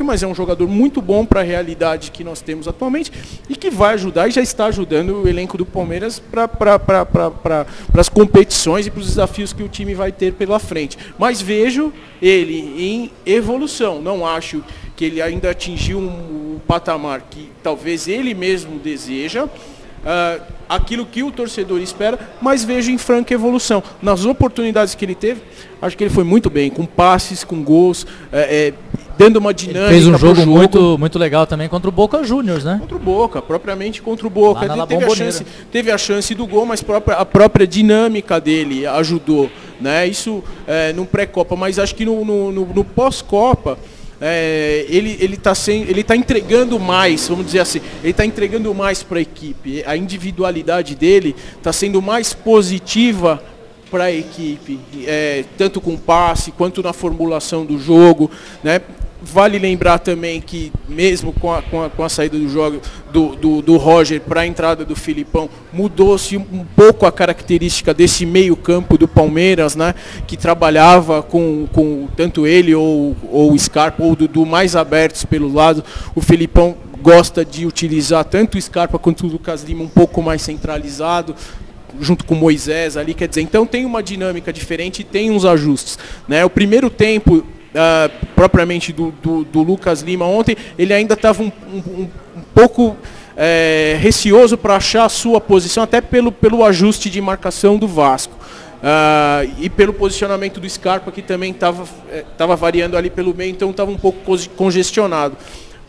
mas é um jogador muito bom para a realidade que nós temos atualmente e que vai ajudar e já está ajudando o elenco do Palmeiras para as competições e para os desafios que o time vai ter pela frente. Mas vejo ele em evolução, não acho que ele ainda atingiu um patamar que talvez ele mesmo deseja, aquilo que o torcedor espera, mas vejo em franca evolução. Nas oportunidades que ele teve, acho que ele foi muito bem, com passes, com gols, dando uma dinâmica. Ele fez um jogo muito legal também contra o Boca Juniors, né? Propriamente contra o Boca. Ele teve a chance do gol, mas a própria dinâmica dele ajudou, né? Isso no pré-Copa, mas acho que no pós-Copa, ele está entregando mais, vamos dizer assim, ele está entregando mais para a equipe. A individualidade dele está sendo mais positiva para a equipe, tanto com passe quanto na formulação do jogo, né? Vale lembrar também que mesmo com a saída do jogo do Roger para a entrada do Filipão, mudou-se um pouco a característica desse meio campo do Palmeiras, né? Que trabalhava com tanto ele ou o Scarpa ou o Dudu mais abertos pelo lado. O Filipão gosta de utilizar tanto o Scarpa quanto o Lucas Lima um pouco mais centralizado, junto com o Moisés ali, quer dizer, então tem uma dinâmica diferente e tem uns ajustes, né? O primeiro tempo propriamente do Lucas Lima ontem, ele ainda estava um pouco receoso para achar a sua posição, até pelo ajuste de marcação do Vasco, e pelo posicionamento do Scarpa, que também estava variando ali pelo meio, então estava um pouco congestionado.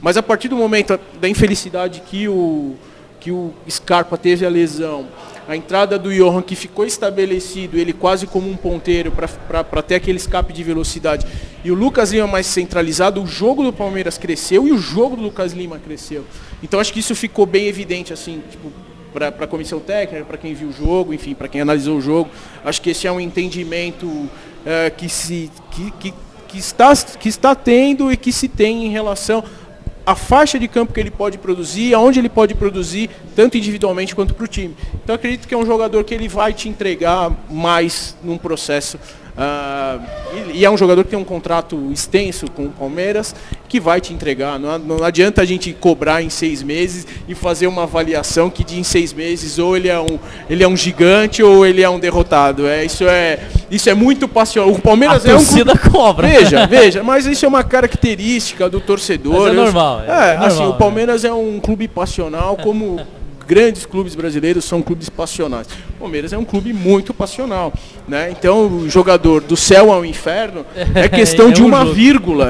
Mas a partir do momento da infelicidade que o Scarpa teve a lesão, a entrada do Johan, que ficou estabelecido, ele quase como um ponteiro para ter aquele escape de velocidade, e o Lucas Lima mais centralizado, o jogo do Palmeiras cresceu e o jogo do Lucas Lima cresceu. Então acho que isso ficou bem evidente, assim, tipo, para a comissão técnica, para quem viu o jogo, enfim, para quem analisou o jogo. Acho que esse é um entendimento que está tendo e que se tem em relação a faixa de campo que ele pode produzir, aonde ele pode produzir, tanto individualmente quanto para o time. Então acredito que é um jogador que ele vai te entregar mais num processo. E é um jogador que tem um contrato extenso com o Palmeiras, que vai te entregar. Não adianta a gente cobrar em 6 meses e fazer uma avaliação que em 6 meses ou ele é um gigante ou ele é um derrotado. Isso é muito passional. O Palmeiras a torcida cobra. Veja, mas isso é uma característica do torcedor. Mas é normal. Assim, o Palmeiras é um clube passional, como grandes clubes brasileiros são clubes passionais. O Palmeiras é um clube muito passional, né? Então, o jogador do céu ao inferno é questão de uma vírgula,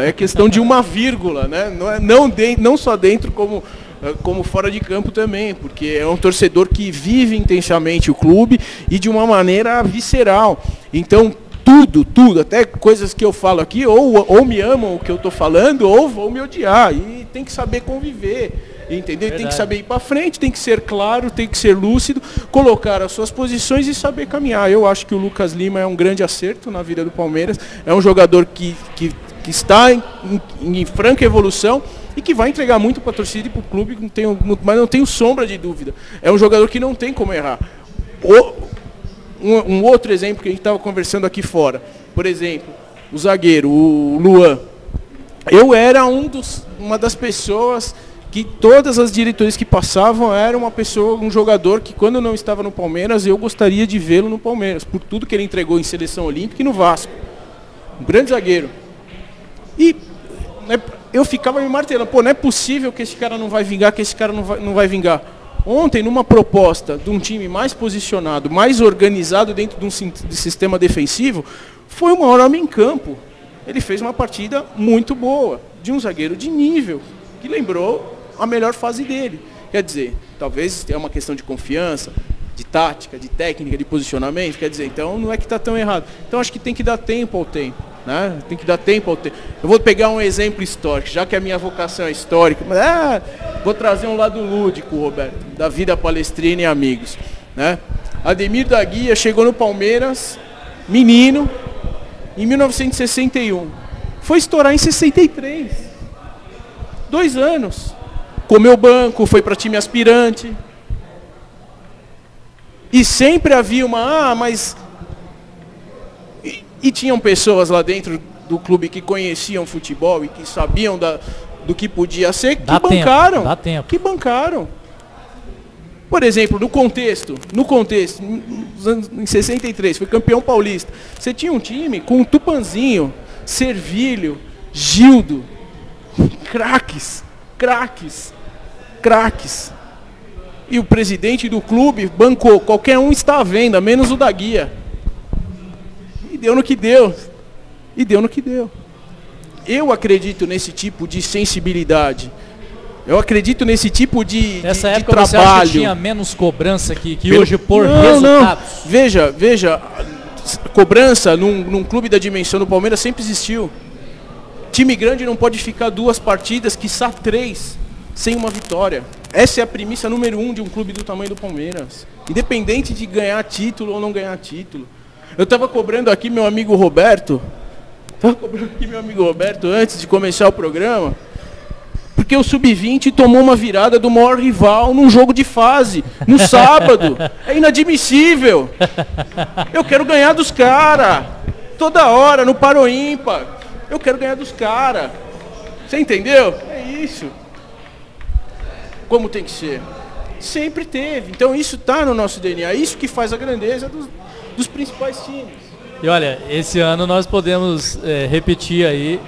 né? Não só dentro, como como fora de campo também, porque é um torcedor que vive intensamente o clube e de uma maneira visceral. Então, tudo, até coisas que eu falo aqui, ou me amam o que eu estou falando, ou vão me odiar. E tem que saber conviver, entendeu? E tem que saber ir para frente, tem que ser claro, tem que ser lúcido, colocar as suas posições e saber caminhar. Eu acho que o Lucas Lima é um grande acerto na vida do Palmeiras, é um jogador que está em franca evolução e que vai entregar muito para a torcida e para o clube, mas não tenho sombra de dúvida. É um jogador que não tem como errar. Um outro exemplo que a gente estava conversando aqui fora, por exemplo, o zagueiro, o Luan. Eu era uma das pessoas que todas as diretorias que passavam era um jogador que quando não estava no Palmeiras, eu gostaria de vê-lo no Palmeiras, por tudo que ele entregou em seleção olímpica e no Vasco. Um grande zagueiro. E eu ficava me martelando, não é possível que esse cara não vai vingar, que esse cara não vai vingar. Ontem, numa proposta de um time mais posicionado, mais organizado dentro de um sistema defensivo, foi o maior homem em campo. Ele fez uma partida muito boa, de um zagueiro de nível, que lembrou a melhor fase dele. Quer dizer, talvez tenha uma questão de confiança, de tática, de técnica, de posicionamento, quer dizer, então não é que está tão errado. Então acho que tem que dar tempo ao tempo. Né? Tem que dar tempo ao tempo. Eu vou pegar um exemplo histórico, já que a minha vocação é histórica, mas vou trazer um lado lúdico, Roberto, da vida palestrina e amigos. Né? Ademir da Guia chegou no Palmeiras, menino, em 1961. Foi estourar em 63. 2 anos. Comeu banco, foi para time aspirante. E sempre havia mas... E tinham pessoas lá dentro do clube que conheciam futebol e que sabiam do que podia ser, que bancaram. Dá tempo. Que bancaram. Por exemplo, no contexto, em 63, foi campeão paulista. Você tinha um time com Tupanzinho, Servilho, Gildo, craques. E o presidente do clube bancou, qualquer um está à venda, menos o da Guia. E deu no que deu. Eu acredito nesse tipo de sensibilidade. Eu acredito nesse tipo de Nessa época trabalho. Você acha que tinha menos cobrança que hoje por resultados? Não. Veja, cobrança num clube da dimensão do Palmeiras sempre existiu. Time grande não pode ficar 2 partidas, quiçá 3, sem uma vitória. Essa é a premissa número 1 de um clube do tamanho do Palmeiras. Independente de ganhar título ou não ganhar título. Eu estava cobrando aqui meu amigo Roberto, antes de começar o programa, porque o Sub-20 tomou uma virada do maior rival num jogo de fase, no sábado. É inadmissível. Eu quero ganhar dos caras, toda hora, no Paro Ímpar. Eu quero ganhar dos caras. Você entendeu? É isso. Como tem que ser. Sempre teve. Então isso está no nosso DNA. Isso que faz a grandeza dos principais times. E olha, esse ano nós podemos repetir aí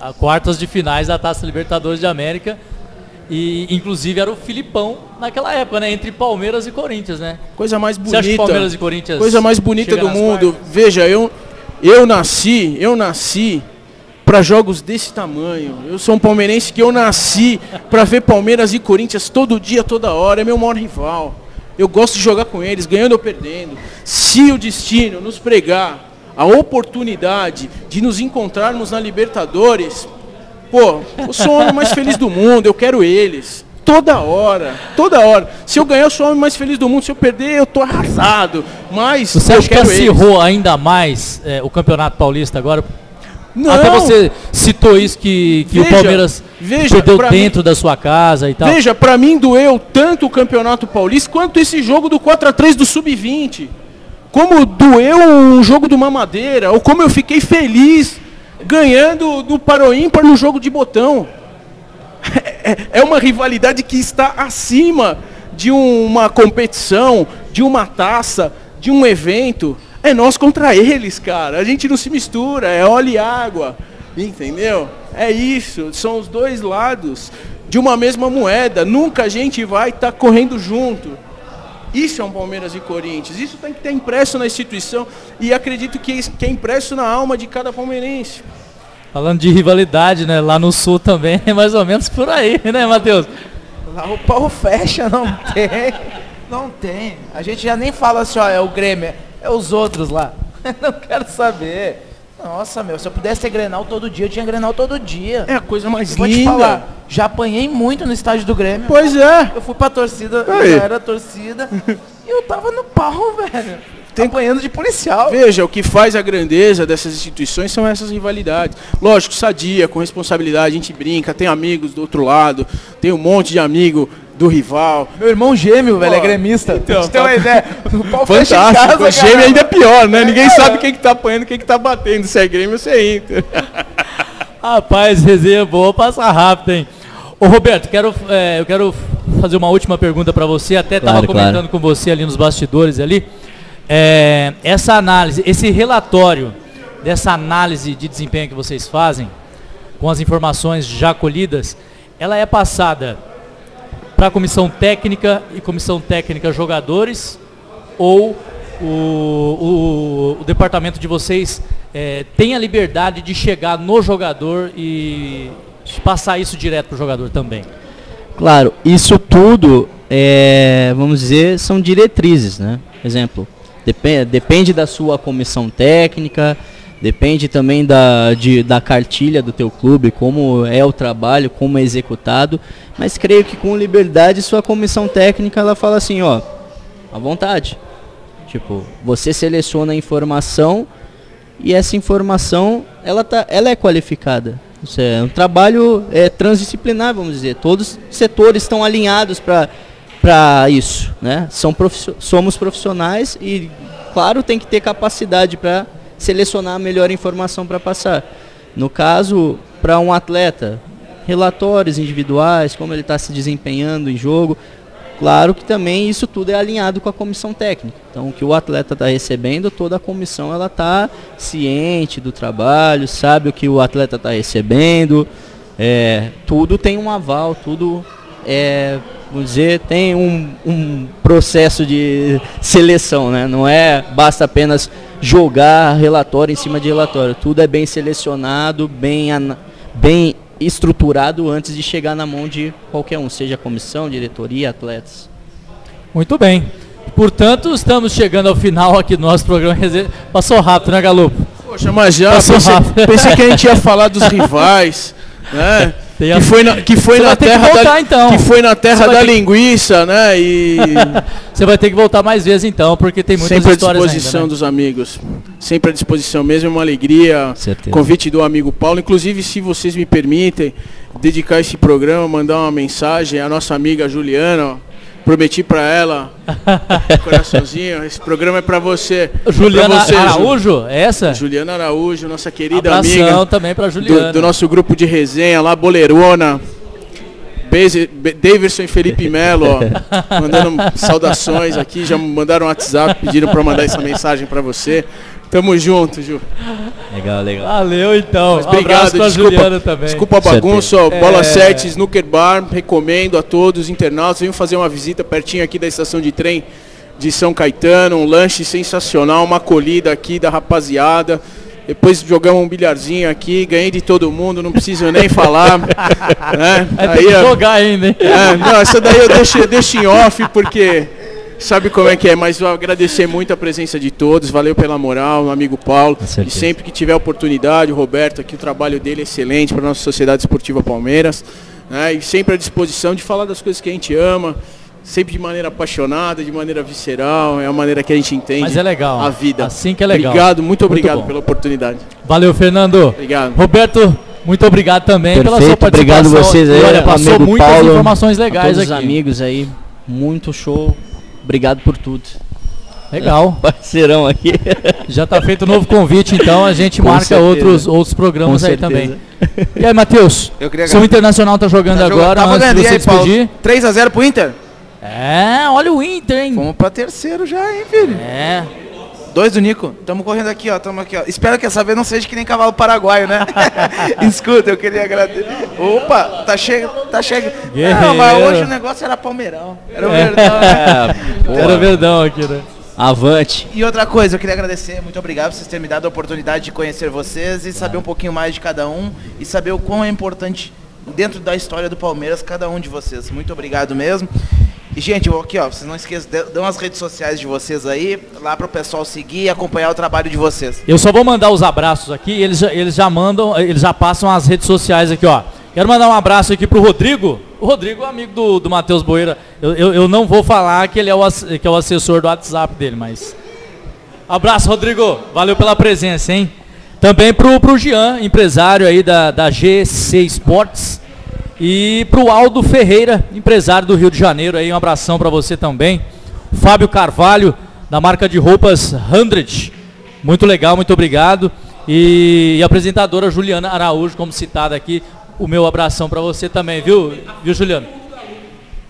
a quartas de finais da Taça Libertadores de América. E inclusive era o Filipão naquela época, né? Entre Palmeiras e Corinthians, né? Coisa mais bonita. Você acha que Palmeiras e Corinthians coisa mais bonita do mundo. Quartas? Veja, eu nasci para jogos desse tamanho. Eu sou um palmeirense que eu nasci para ver Palmeiras e Corinthians todo dia, toda hora. É meu maior rival. Eu gosto de jogar com eles, ganhando ou perdendo. Se o destino nos pregar a oportunidade de nos encontrarmos na Libertadores, eu sou o homem mais feliz do mundo, eu quero eles. Toda hora. Se eu ganhar, eu sou o homem mais feliz do mundo. Se eu perder, eu tô arrasado. Mas você acha que acirrou ainda mais o Campeonato Paulista agora? Não. Até você citou isso que o Palmeiras perdeu dentro da sua casa e tal. Veja, pra mim doeu tanto o Campeonato Paulista quanto esse jogo do 4-3 do Sub-20. Como doeu um jogo do Mamadeira, ou como eu fiquei feliz ganhando do Paro Ímpar no jogo de botão. É uma rivalidade que está acima de uma competição, de uma taça, de um evento. É nós contra eles, cara. A gente não se mistura, é óleo e água. Entendeu? É isso. São os dois lados de uma mesma moeda. Nunca a gente vai estar correndo junto. Isso é um Palmeiras e Corinthians. Isso tem que estar impresso na instituição. E acredito que é impresso na alma de cada palmeirense. Falando de rivalidade, né? Lá no Sul também é mais ou menos por aí, né, Matheus? Lá o pau fecha, não tem. Não tem. A gente já nem fala assim, ó, é o Grêmio, é os outros lá. Não quero saber. Nossa, meu, se eu pudesse ter Grenal todo dia, eu tinha Grenal todo dia. É a coisa mais Eu vou linda. te falar, já apanhei muito no estádio do Grêmio. Pois é. Eu fui pra torcida, Aí. eu já era torcida, e eu tava no pau, velho. Apanhando de policial. Veja, o que faz a grandeza dessas instituições são essas rivalidades. Lógico, sadia, com responsabilidade, a gente brinca, tem amigos do outro lado, tem um monte de amigo do rival. Meu irmão gêmeo, velho, Pô, é gremista. então, Pra você ter uma ideia. O pau fecha em Fantástico, casa, o gêmeo cara. ainda é pior, né? Ninguém sabe quem que tá apanhando, quem que tá batendo, se é Grêmio ou se é Inter. Rapaz, resenha boa, passa rápido, hein? Ô Roberto, eu quero fazer uma última pergunta para você, até estava comentando com você ali nos bastidores ali. Essa análise, esse relatório dessa análise de desempenho que vocês fazem, com as informações já colhidas, ela é passada para a comissão técnica e comissão técnica jogadores, ou o departamento de vocês tem a liberdade de chegar no jogador e passar isso direto para o jogador também? Claro, isso tudo, vamos dizer, são diretrizes, né? Exemplo, depende da sua comissão técnica, depende também da cartilha do teu clube, como é o trabalho, como é executado, mas creio que com liberdade sua comissão técnica ela fala assim, ó, à vontade. Tipo, você seleciona a informação e essa informação ela é qualificada. Isso é um trabalho transdisciplinar, vamos dizer. Todos os setores estão alinhados para isso, né? Somos profissionais e, claro, tem que ter capacidade para selecionar a melhor informação para passar. No caso, para um atleta, relatórios individuais, como ele está se desempenhando em jogo. Claro que também isso tudo é alinhado com a comissão técnica. Então, o que o atleta está recebendo, toda a comissão ela está ciente do trabalho, sabe o que o atleta está recebendo. Tudo tem um aval, tudo vamos dizer, tem um processo de seleção, né? Não basta apenas jogar relatório em cima de relatório. Tudo é bem selecionado, bem estruturado antes de chegar na mão de qualquer um, seja comissão, diretoria, atletas. Muito bem. Portanto, estamos chegando ao final aqui do nosso programa. Passou rápido, né, Galo? Poxa, mas já pensei que a gente ia falar dos rivais, né? Que foi na terra da linguiça, né? E você vai ter que voltar mais vezes então, porque tem muitas sempre histórias à disposição ainda, né? dos amigos. Sempre à disposição mesmo, é uma alegria. Certeza. Convite do amigo Paulo. Inclusive, se vocês me permitem, dedicar esse programa, mandar uma mensagem à nossa amiga Juliana, ó. Prometi para ela, coraçãozinho, esse programa é para você. Juliana pra você, Araújo, é essa? Juliana Araújo, nossa querida Abração amiga também para Juliana. do nosso grupo de resenha lá, Boleirona. Davidson e Felipe Melo, ó, mandando saudações aqui, já mandaram um WhatsApp, pediram para mandar essa mensagem para você. Tamo junto, Ju. Legal. Valeu então. Mas obrigado, pra Juliana também. Desculpa a bagunça, ó, Bola 7, Snooker Bar, recomendo a todos os internautas, venham fazer uma visita pertinho aqui da estação de trem de São Caetano, um lanche sensacional, uma acolhida aqui da rapaziada. Depois jogamos um bilharzinho aqui, ganhei de todo mundo, não preciso nem falar. Né? Tem que jogar ainda, hein? Não, essa daí eu deixo em off, porque sabe como é que é, mas eu agradecer muito a presença de todos, valeu pela moral, o amigo Paulo. E sempre que tiver oportunidade, o Roberto aqui, o trabalho dele é excelente para a nossa Sociedade Esportiva Palmeiras. Né? E sempre à disposição de falar das coisas que a gente ama. Sempre de maneira apaixonada, de maneira visceral, é a maneira que a gente entende. Mas é legal, a vida. Assim que é legal. Obrigado, muito obrigado pela oportunidade. Valeu, Fernando. Obrigado. Roberto, muito obrigado também pela sua participação. Obrigado vocês aí, olha, passou amigo muitas Paulo, informações legais a todos aqui. Os amigos aí, muito show. Obrigado por tudo. Legal. Parceirão aqui. Já está feito um novo convite, então a gente marca outros programas aí também. E aí, Matheus? Seu Internacional tá jogando agora, antes de você despedir. 3-0 pro Inter? Olha o Inter, hein? Vamos pra terceiro já, hein, filho? 2 do Nico. Tamo correndo aqui, ó. Espero que essa vez não seja que nem cavalo paraguaio, né? Escuta, eu queria agradecer. Opa, tá chegando. Não, mas hoje o negócio era Palmeirão. Era o Verdão, né? Era o Verdão aqui, né? Avante. E outra coisa, eu queria agradecer, muito obrigado por vocês terem me dado a oportunidade de conhecer vocês e saber um pouquinho mais de cada um e saber o quão é importante dentro da história do Palmeiras cada um de vocês. Muito obrigado mesmo. E, gente, aqui, ó, vocês não esqueçam, dão as redes sociais de vocês aí, lá para o pessoal seguir e acompanhar o trabalho de vocês. Eu só vou mandar os abraços aqui, eles já passam as redes sociais aqui, ó. Quero mandar um abraço aqui pro Rodrigo. O Rodrigo é amigo do Matheus Boeira. Eu não vou falar que ele é o assessor do WhatsApp dele, mas... Abraço, Rodrigo. Valeu pela presença, hein? Também pro Jean, empresário aí da GC Sports. E pro Aldo Ferreira, empresário do Rio de Janeiro, aí um abração para você também. Fábio Carvalho, da marca de roupas 100. Muito legal, muito obrigado. E a apresentadora Juliana Araújo, como citada aqui, o meu abração para você também, viu Juliano?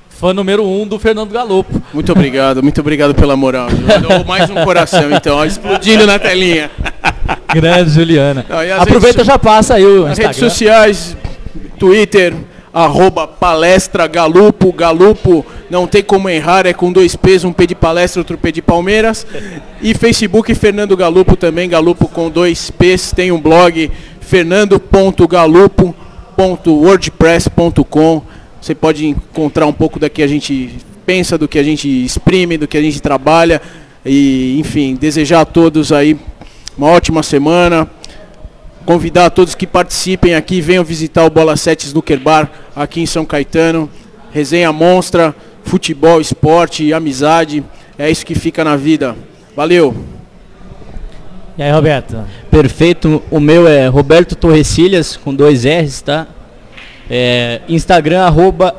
Fã número 1 do Fernando Galopo. Muito obrigado pela moral. Mais um coração, então, ó, explodindo na telinha. Grande Juliana. Aproveita, já passa aí o Instagram. Redes sociais, Twitter, @palestragalupo. Galupo não tem como errar, é com 2 P's, um P de palestra, outro P de Palmeiras. E Facebook Fernando Galupo também, Galupo com 2 P's. Tem um blog, fernando.galupo.wordpress.com. Você pode encontrar um pouco do que a gente pensa, do que a gente exprime, do que a gente trabalha. E, enfim, desejar a todos aí uma ótima semana. Convidar a todos que participem aqui, venham visitar o Bola 7 Snooker Bar aqui em São Caetano. Resenha monstra, futebol, esporte, amizade. É isso que fica na vida. Valeu! E aí, Roberto? Perfeito. O meu é Roberto Torrecilhas, com 2 R's, tá? Instagram,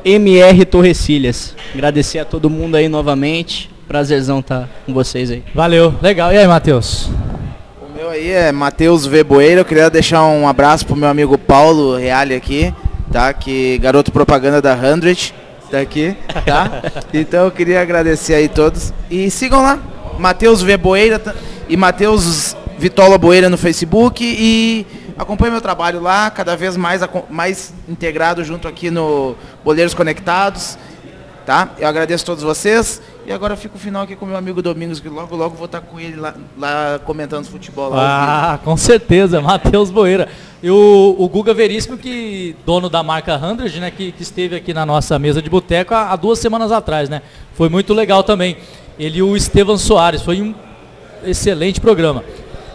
@mrtorrecilhas. Agradecer a todo mundo aí novamente. Prazerzão estar com vocês aí. Valeu, legal. E aí, Matheus? O meu aí é Matheus V. Boeira. Eu queria deixar um abraço pro meu amigo Paulo Reale aqui, tá? Que garoto propaganda da 100 tá aqui, tá? Então eu queria agradecer aí todos. E sigam lá, Matheus V. Boeira e Matheus Vitola Boeira no Facebook e acompanhe meu trabalho lá, cada vez mais integrado junto aqui no Boleiros Conectados, tá? Eu agradeço a todos vocês e agora eu fico no final aqui com meu amigo Domingos, que logo vou estar com ele lá comentando futebol. Lá com certeza, Matheus Boeira. E o Guga Veríssimo, que dono da marca 100, né, que esteve aqui na nossa mesa de boteco há 2 semanas atrás, né? Foi muito legal também. Ele e o Estevam Soares, foi um excelente programa.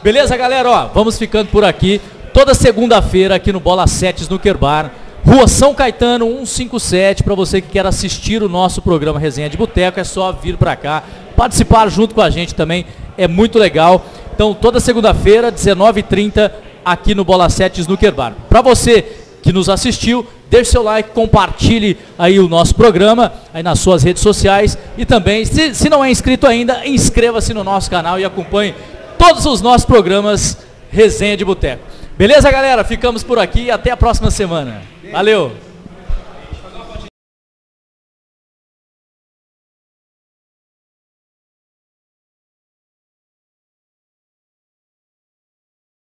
Beleza, galera? Ó, vamos ficando por aqui. Toda segunda-feira aqui no Bola 7 Snooker Bar, Rua São Caetano 157, para você que quer assistir o nosso programa Resenha de Boteco, é só vir para cá, participar junto com a gente também, é muito legal. Então, toda segunda-feira, 19h30, aqui no Bola 7 Snooker Bar. Para você que nos assistiu, deixe seu like, compartilhe aí o nosso programa, aí nas suas redes sociais, e também, se não é inscrito ainda, inscreva-se no nosso canal e acompanhe todos os nossos programas Resenha de Boteco. Beleza, galera? Ficamos por aqui e até a próxima semana. Valeu!